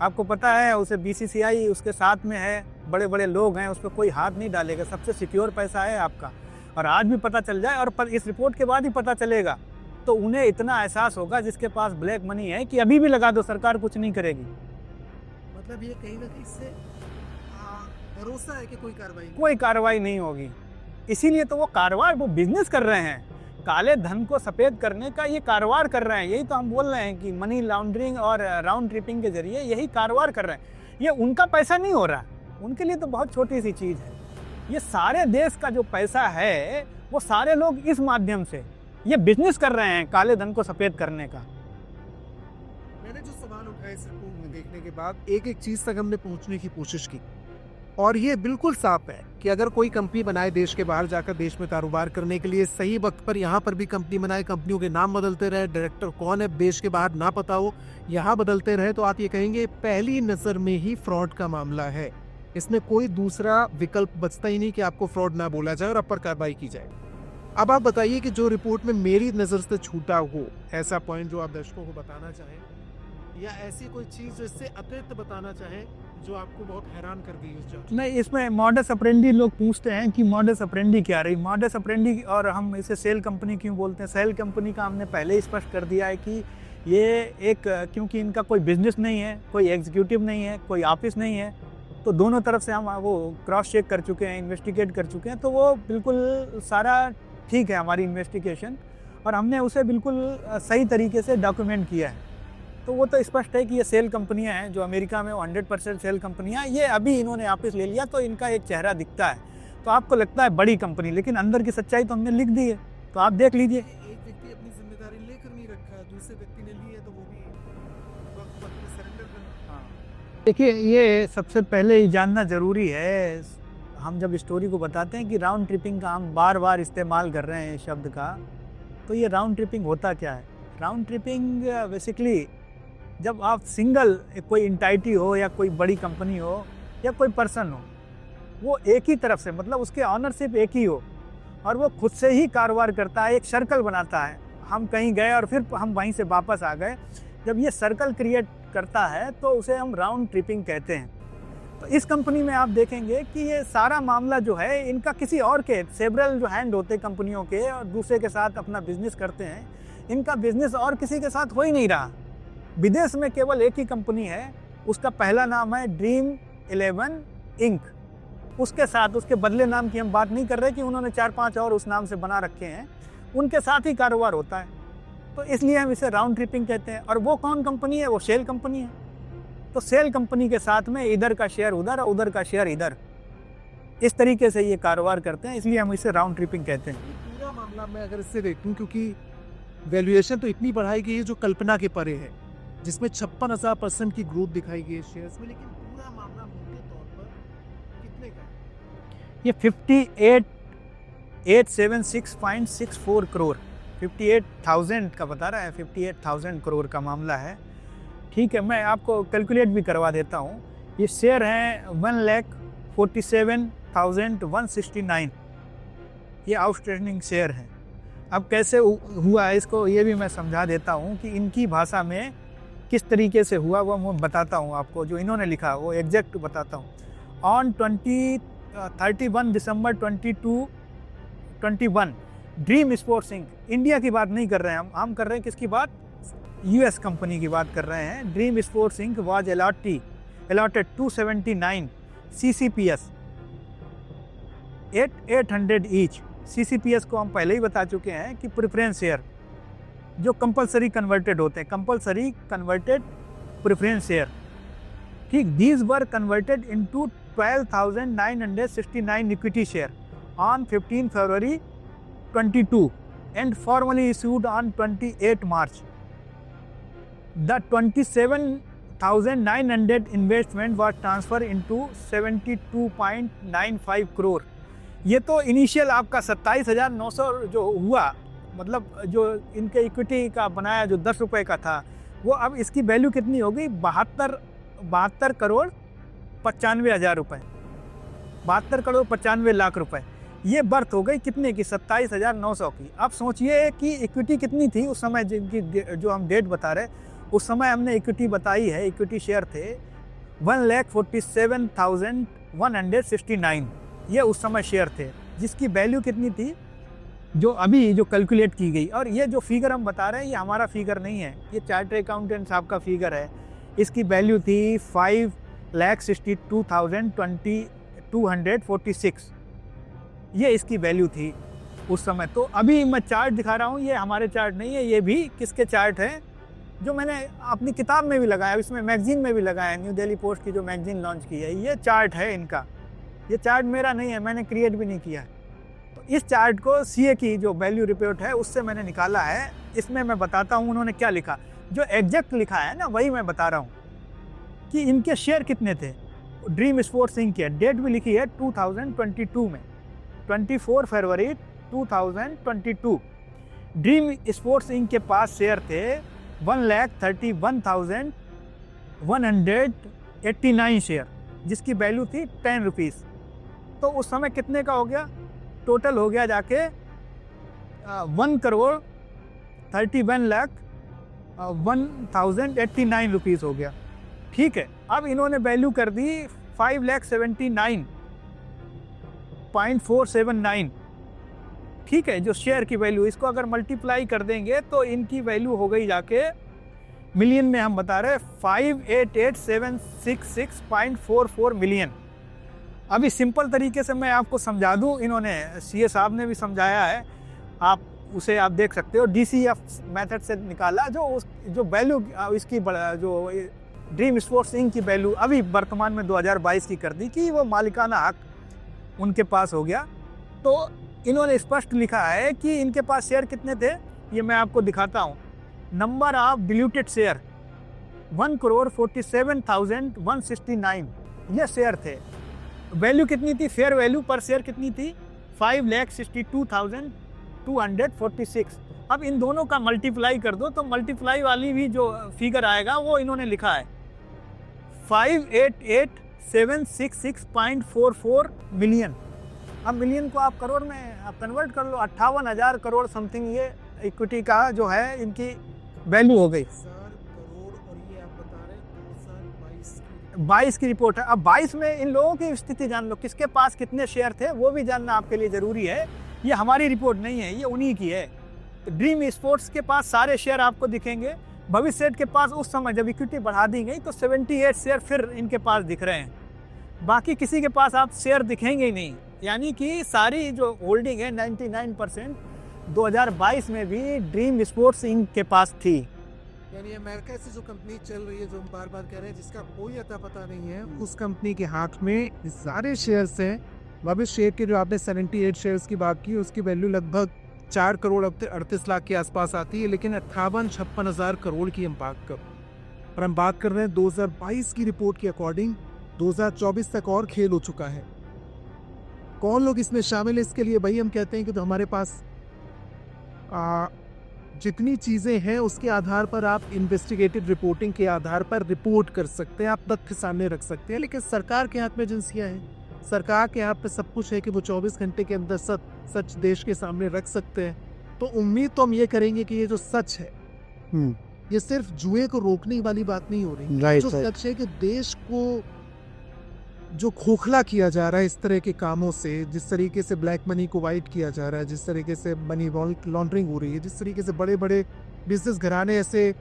आपको पता है उसे बीसीसीआई उसके साथ में है, बड़े बड़े लोग हैं, उस पर कोई हाथ नहीं डालेगा, सबसे सिक्योर पैसा है आपका। और आज भी पता चल जाए, और इस रिपोर्ट के बाद ही पता चलेगा, तो उन्हें इतना एहसास होगा जिसके पास ब्लैक मनी है कि अभी भी लगा दो, सरकार कुछ नहीं करेगी। मतलब ये कहीं ना कहीं से भरोसा है कि कोई कार्रवाई नहीं होगी। इसीलिए तो वो कारोबार, वो बिजनेस कर रहे हैं, काले धन को सफ़ेद करने का ये कारोबार कर रहे हैं। यही तो हम बोल रहे हैं कि मनी लॉन्ड्रिंग और राउंड ट्रिपिंग के जरिए यही कारोबार कर रहे हैं। ये उनका पैसा नहीं हो रहा, उनके लिए तो बहुत छोटी सी चीज़ है। ये सारे देश का जो पैसा है वो सारे लोग इस माध्यम से ये बिजनेस कर रहे हैं काले धन को सफ़ेद करने का। मैंने जो सवाल उठाए इस रिपोर्ट में देखने के बाद एक एक चीज़ तक हमने पहुंचने की कोशिश की, और ये बिल्कुल साफ है कि अगर कोई कंपनी बनाए देश के बाहर जाकर देश में कारोबार करने के लिए, सही वक्त पर यहाँ पर भी कंपनी बनाए, कंपनियों के नाम बदलते रहे, डायरेक्टर कौन है देश के बाहर ना पता हो, यहाँ बदलते रहे, तो आप ये कहेंगे पहली नज़र में ही फ्रॉड का मामला है। इसमें कोई दूसरा विकल्प बचता ही नहीं कि आपको फ्रॉड ना बोला जाए और आप पर कार्रवाई की जाए। अब आप बताइए कि जो रिपोर्ट में मेरी नज़र से छूटा हो, ऐसा पॉइंट जो आप दर्शकों को बताना चाहें, या ऐसी कोई चीज़ जो इससे अतिरिक्त बताना चाहें जो आपको बहुत हैरान कर गई उस जांच? नहीं, इसमें मॉडस ऑपरेंडी लोग पूछते हैं कि मॉडस ऑपरेंडी क्या रही। मॉडस ऑपरेंडी, और हम इसे सेल कंपनी क्यों बोलते हैं, सेल कंपनी का हमने पहले ही स्पष्ट कर दिया है कि ये एक, क्योंकि इनका कोई बिजनेस नहीं है, कोई एग्जीक्यूटिव नहीं है, कोई ऑफिस नहीं है, तो दोनों तरफ से हम वो क्रॉस चेक कर चुके हैं, इन्वेस्टिगेट कर चुके हैं, तो वो बिल्कुल सारा ठीक है हमारी इन्वेस्टिगेशन, और हमने उसे बिल्कुल सही तरीके से डॉक्यूमेंट किया है। तो वो तो स्पष्ट है कि ये सेल कंपनियां हैं जो अमेरिका में 100% सेल कंपनियां। ये अभी इन्होंने ऑफिस ले लिया तो इनका एक चेहरा दिखता है, तो आपको लगता है बड़ी कंपनी, लेकिन अंदर की सच्चाई तो हमने लिख दी है, तो आप देख लीजिए। एक व्यक्ति अपनी जिम्मेदारी लेकर नहीं रखा, दूसरे व्यक्ति ने ली है, तो वो भी वक्त पर सरेंडर करना। देखिए, ये सबसे पहले ही जानना ज़रूरी है, हम जब स्टोरी को बताते हैं कि राउंड ट्रिपिंग का हम बार बार इस्तेमाल कर रहे हैं शब्द का, तो ये राउंड ट्रिपिंग होता क्या है? राउंड ट्रिपिंग बेसिकली जब आप सिंगल, कोई इंटाइटी हो या कोई बड़ी कंपनी हो या कोई पर्सन हो, वो एक ही तरफ से, मतलब उसके ऑनरशिप एक ही हो और वो खुद से ही कारोबार करता है, एक सर्कल बनाता है। हम कहीं गए और फिर हम वहीं से वापस आ गए, जब ये सर्कल क्रिएट करता है तो उसे हम राउंड ट्रिपिंग कहते हैं। तो इस कंपनी में आप देखेंगे कि ये सारा मामला जो है, इनका किसी और के सेवरल जो हैंड होते हैं कंपनियों के और दूसरे के साथ अपना बिजनेस करते हैं, इनका बिजनेस और किसी के साथ हो ही नहीं रहा। विदेश में केवल एक ही कंपनी है, उसका पहला नाम है ड्रीम 11 इंक। उसके साथ, उसके बदले नाम की हम बात नहीं कर रहे कि उन्होंने 4-5 और उस नाम से बना रखे हैं, उनके साथ ही कारोबार होता है, तो इसलिए हम इसे राउंड ट्रिपिंग कहते हैं। और वो कौन कंपनी है? वो सेल कंपनी है। तो सेल कंपनी के साथ में इधर का शेयर उधर और उधर का शेयर इधर, इस तरीके से ये कारोबार करते हैं, इसलिए हम इसे राउंड ट्रिपिंग कहते हैं। पूरा मामला मैं अगर इससे देखूं, क्योंकि वैल्यूएशन तो इतनी बढ़ाई गई है जो कल्पना के परे है, जिसमें 56,000% की ग्रोथ दिखाई गई है शेयर्स में, लेकिन पूरा मामला मोटे तौर पर कितने का है? ये 58,876.64 करोड़, 58,000 का बता रहा है, 58,000 करोड़ का मामला है। ठीक है, मैं आपको कैलकुलेट भी करवा देता हूँ। ये शेयर हैं 1,47,169, ये आउटस्टैंडिंग शेयर हैं। अब कैसे हुआ है इसको ये भी मैं समझा देता हूँ कि इनकी भाषा में किस तरीके से हुआ, वो मैं बताता हूँ आपको। जो इन्होंने लिखा वो एग्जैक्ट बताता हूँ। On 31 December 2021 Dream Sports Inc, India की बात नहीं कर रहे हैं हम कर रहे हैं किसकी बात? यूएस कंपनी की बात कर रहे हैं। Dream Sports Inc was allotted 279 CCPS 800 each. CCPS को हम पहले ही बता चुके हैं कि प्रेफरेंस शेयर जो कंपलसरी कन्वर्टेड होते हैं, कंपलसरी कन्वर्टेड प्रेफरेंस शेयर। ठीक, these were converted into 12,969 equity share on 15 February 22 and formally issued on 28 March. The 27,900 investment was transferred into 72.95 crore. ये तो इनिशियल आपका 27,900 जो हुआ, मतलब जो इनके इक्विटी का बनाया जो 10 रुपये का था, वो अब इसकी वैल्यू कितनी होगी? 72 करोड़ 95 हज़ार रुपये, 72 करोड़ 95 लाख रुपए। ये बर्थ हो गई कितने की? 27,900 की। अब सोचिए कि इक्विटी कितनी थी उस समय, जिनकी जो हम डेट बता रहे, उस समय हमने इक्विटी बताई है, इक्विटी शेयर थे 1,47,169, ये उस समय शेयर थे, जिसकी वैल्यू कितनी थी जो अभी जो कैलकुलेट की गई। और ये जो फिगर हम बता रहे हैं ये हमारा फिगर नहीं है, ये चार्टर्ड अकाउंटेंट साहब का फिगर है। इसकी वैल्यू थी 1,62,246 ये इसकी वैल्यू थी उस समय। तो अभी मैं चार्ट दिखा रहा हूँ, ये हमारे चार्ट नहीं है, ये भी किसके चार्ट हैं जो मैंने अपनी किताब में भी लगाया, इसमें मैगजीन में भी लगाया, न्यू दिल्ली पोस्ट की जो मैगजीन लॉन्च की है, ये चार्ट है इनका। ये चार्ट मेरा नहीं है, मैंने क्रिएट भी नहीं किया है। तो इस चार्ट को सीए की जो वैल्यू रिपोर्ट है उससे मैंने निकाला है। इसमें मैं बताता हूँ उन्होंने क्या लिखा, जो एग्जैक्ट लिखा है ना वही मैं बता रहा हूँ कि इनके शेयर कितने थे। ड्रीम स्पोर्ट्स इंक के डेट भी लिखी है 2022 में, 24 फरवरी 2022। ड्रीम स्पोर्ट्स इंक के पास शेयर थे 1,31,189 शेयर, जिसकी वैल्यू थी 10 रुपीज़। तो उस समय कितने का हो गया, टोटल हो गया जाके 1,31,01,089 रुपीज़ हो गया। ठीक है, अब इन्होंने वैल्यू कर दी 5,79,479। ठीक है, जो शेयर की वैल्यू, इसको अगर मल्टीप्लाई कर देंगे तो इनकी वैल्यू हो गई जाके मिलियन में, हम बता रहे 588,766.44 मिलियन। अभी सिंपल तरीके से मैं आपको समझा दूं, इन्होंने सीए साहब ने भी समझाया है, आप उसे आप देख सकते हो, DCF मेथड से निकाला जो वैल्यू इसकी जो ड्रीम स्पोर्ट्स इंक की वैल्यू अभी वर्तमान में 2022 की कर दी कि वो मालिकाना हक उनके पास हो गया। तो इन्होंने स्पष्ट लिखा है कि इनके पास शेयर कितने थे, ये मैं आपको दिखाता हूँ। नंबर ऑफ डिल्यूटेड शेयर 1,47,169 ये शेयर थे। वैल्यू कितनी थी, फेयर वैल्यू पर शेयर कितनी थी, 5,62,246। अब इन दोनों का मल्टीप्लाई कर दो तो मल्टीप्लाई वाली भी जो फिगर आएगा वो इन्होंने लिखा है 588,766.44 मिलियन। अब मिलियन को आप करोड़ में आप कन्वर्ट कर लो, 58,000 करोड़ समथिंग ये इक्विटी का जो है इनकी वैल्यू हो गई। 1,000 करोड़, और ये आप बता रहे हैं 22 की रिपोर्ट है। अब 22 में इन लोगों की स्थिति जान लो, किसके पास कितने शेयर थे वो भी जानना आपके लिए ज़रूरी है। ये हमारी रिपोर्ट नहीं है, ये उन्हीं की है। ड्रीम स्पोर्ट्स के पास सारे शेयर आपको दिखेंगे। भविष्य सेठ के पास उस समय जब इक्विटी बढ़ा दी गई तो 78 शेयर फिर इनके पास दिख रहे हैं, बाकी किसी के पास आप शेयर दिखेंगे ही नहीं। यानी कि सारी जो होल्डिंग है 99% 2022 में भी ड्रीम स्पोर्ट्स इंक के पास थी। यानी अमेरिका से जो कंपनी चल रही है, जो हम बार बार कह रहे हैं, जिसका कोई अता पता नहीं है, उस कंपनी के हाथ में सारे शेयर्स हैं। भविष्य शेयर के जो आपने 78 शेयर्स की बात की, उसकी वैल्यू लगभग 4 करोड़ 38 लाख के आसपास आती है, लेकिन 58-56 हज़ार करोड़ की हम बात कर, और हम बात कर रहे हैं 2022 की रिपोर्ट के अकॉर्डिंग 2024 तक और खेल हो चुका है। कौन लोग इसमें शामिल है, इसके लिए भाई हम कहते हैं कि तो हमारे पास जितनी चीज़ें हैं उसके आधार पर आप इन्वेस्टिगेटिव रिपोर्टिंग के आधार पर रिपोर्ट कर सकते हैं, आप तथ्य सामने रख सकते हैं। लेकिन सरकार के हाथ में एजेंसियां हैं, सरकार के हाथ पे सब कुछ है कि वो 24 घंटे के अंदर सच देश के सामने रख सकते हैं। तो उम्मीद तो हम ये करेंगे कि ये जो सच है, ये सिर्फ जुए को रोकने वाली बात नहीं हो रही। जो सच है कि देश को जो खोखला किया जा रहा है इस तरह के कामों से, जिस तरीके से ब्लैक मनी को वाइट किया जा रहा है, जिस तरीके से मनी लॉन्ड्रिंग हो रही है, जिस तरीके से बड़े बड़े बिजनेस घराने ऐसे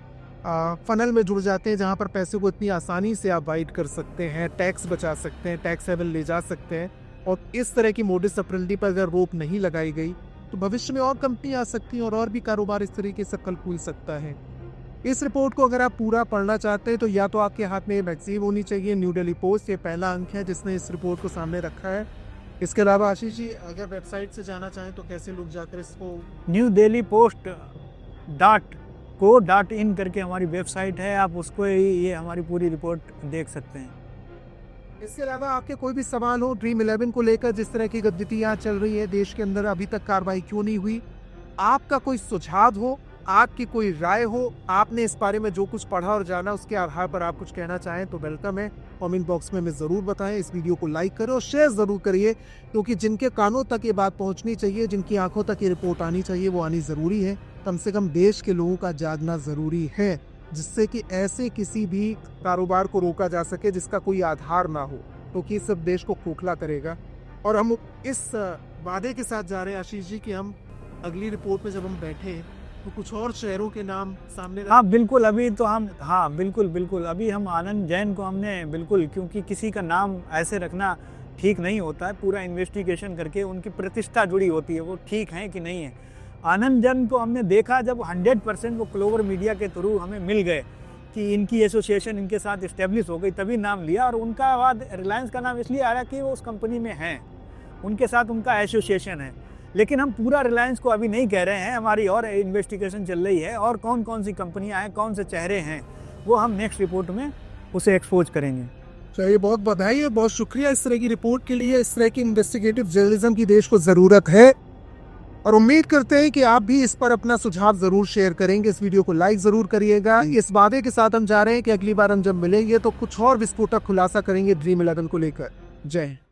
फनल में जुड़ जाते हैं जहां पर पैसे को इतनी आसानी से आप वाइट कर सकते हैं, टैक्स बचा सकते हैं, टैक्स हेवन ले जा सकते हैं, और इस तरह की मोडिस ऑपरेंडी पर अगर रोक नहीं लगाई गई तो भविष्य में और कंपनी आ सकती हैं और भी कारोबार इस तरीके से कल खुल सकता है। इस रिपोर्ट को अगर आप पूरा पढ़ना चाहते हैं तो या तो आपके हाथ में मैगजीन होनी चाहिए, न्यू दिल्ली पोस्ट, ये पहला अंक है जिसने इस रिपोर्ट को सामने रखा है। इसके अलावा आशीष जी, अगर वेबसाइट से जाना चाहें तो कैसे लोग जाकर इसको, newdelhipost.co.in करके हमारी वेबसाइट है, आप उसको ये हमारी पूरी रिपोर्ट देख सकते हैं। इसके अलावा आपके कोई भी सवाल हो ड्रीम 11 को लेकर, जिस तरह की गतिविधियाँ चल रही है देश के अंदर, अभी तक कार्रवाई क्यों नहीं हुई, आपका कोई सुझाव हो, आपकी कोई राय हो, आपने इस बारे में जो कुछ पढ़ा और जाना उसके आधार पर आप कुछ कहना चाहें तो वेलकम है। कमेंट बॉक्स में हमें ज़रूर बताएं, इस वीडियो को लाइक करें और शेयर ज़रूर करिए, क्योंकि जिनके कानों तक ये बात पहुंचनी चाहिए, जिनकी आंखों तक ये रिपोर्ट आनी चाहिए, वो आनी ज़रूरी है। कम से कम देश के लोगों का जागना ज़रूरी है, जिससे कि ऐसे किसी भी कारोबार को रोका जा सके जिसका कोई आधार ना हो, क्योंकि इस सब देश को खोखला करेगा। और हम इस वादे के साथ जा रहे हैं आशीष जी कि हम अगली रिपोर्ट में जब हम बैठे तो कुछ और शहरों के नाम सामने हाँ बिल्कुल, अभी तो हम, हाँ बिल्कुल बिल्कुल, अभी हम आनंद जैन को हमने बिल्कुल, क्योंकि किसी का नाम ऐसे रखना ठीक नहीं होता है, पूरा इन्वेस्टिगेशन करके उनकी प्रतिष्ठा जुड़ी होती है, वो ठीक है कि नहीं है। आनंद जैन को हमने देखा जब 100% वो क्लोवर मीडिया के थ्रू हमें मिल गए कि इनकी एसोसिएशन इनके साथ इस्टेब्लिश हो गई, तभी नाम लिया। और उनका बाद रिलायंस का नाम इसलिए आ रहा कि वो उस कंपनी में हैं, उनके साथ उनका एसोसिएशन है। लेकिन हम पूरा रिलायंस को अभी नहीं कह रहे हैं, हमारी और इन्वेस्टिगेशन चल रही है, और कौन कौन सी कंपनियां हैं, कौन से चेहरे हैं, वो हम नेक्स्ट रिपोर्ट में उसे एक्सपोज करेंगे। चलिए, बहुत बधाई है, बहुत शुक्रिया इस तरह की रिपोर्ट के लिए। इस तरह की इन्वेस्टिगेटिव जर्नलिज्म की देश को ज़रूरत है, और उम्मीद करते हैं कि आप भी इस पर अपना सुझाव ज़रूर शेयर करेंगे। इस वीडियो को लाइक ज़रूर करिएगा। इस वादे के साथ हम जा रहे हैं कि अगली बार हम जब मिलेंगे तो कुछ और विस्फोटक खुलासा करेंगे Dream11 को लेकर। जय हिंद।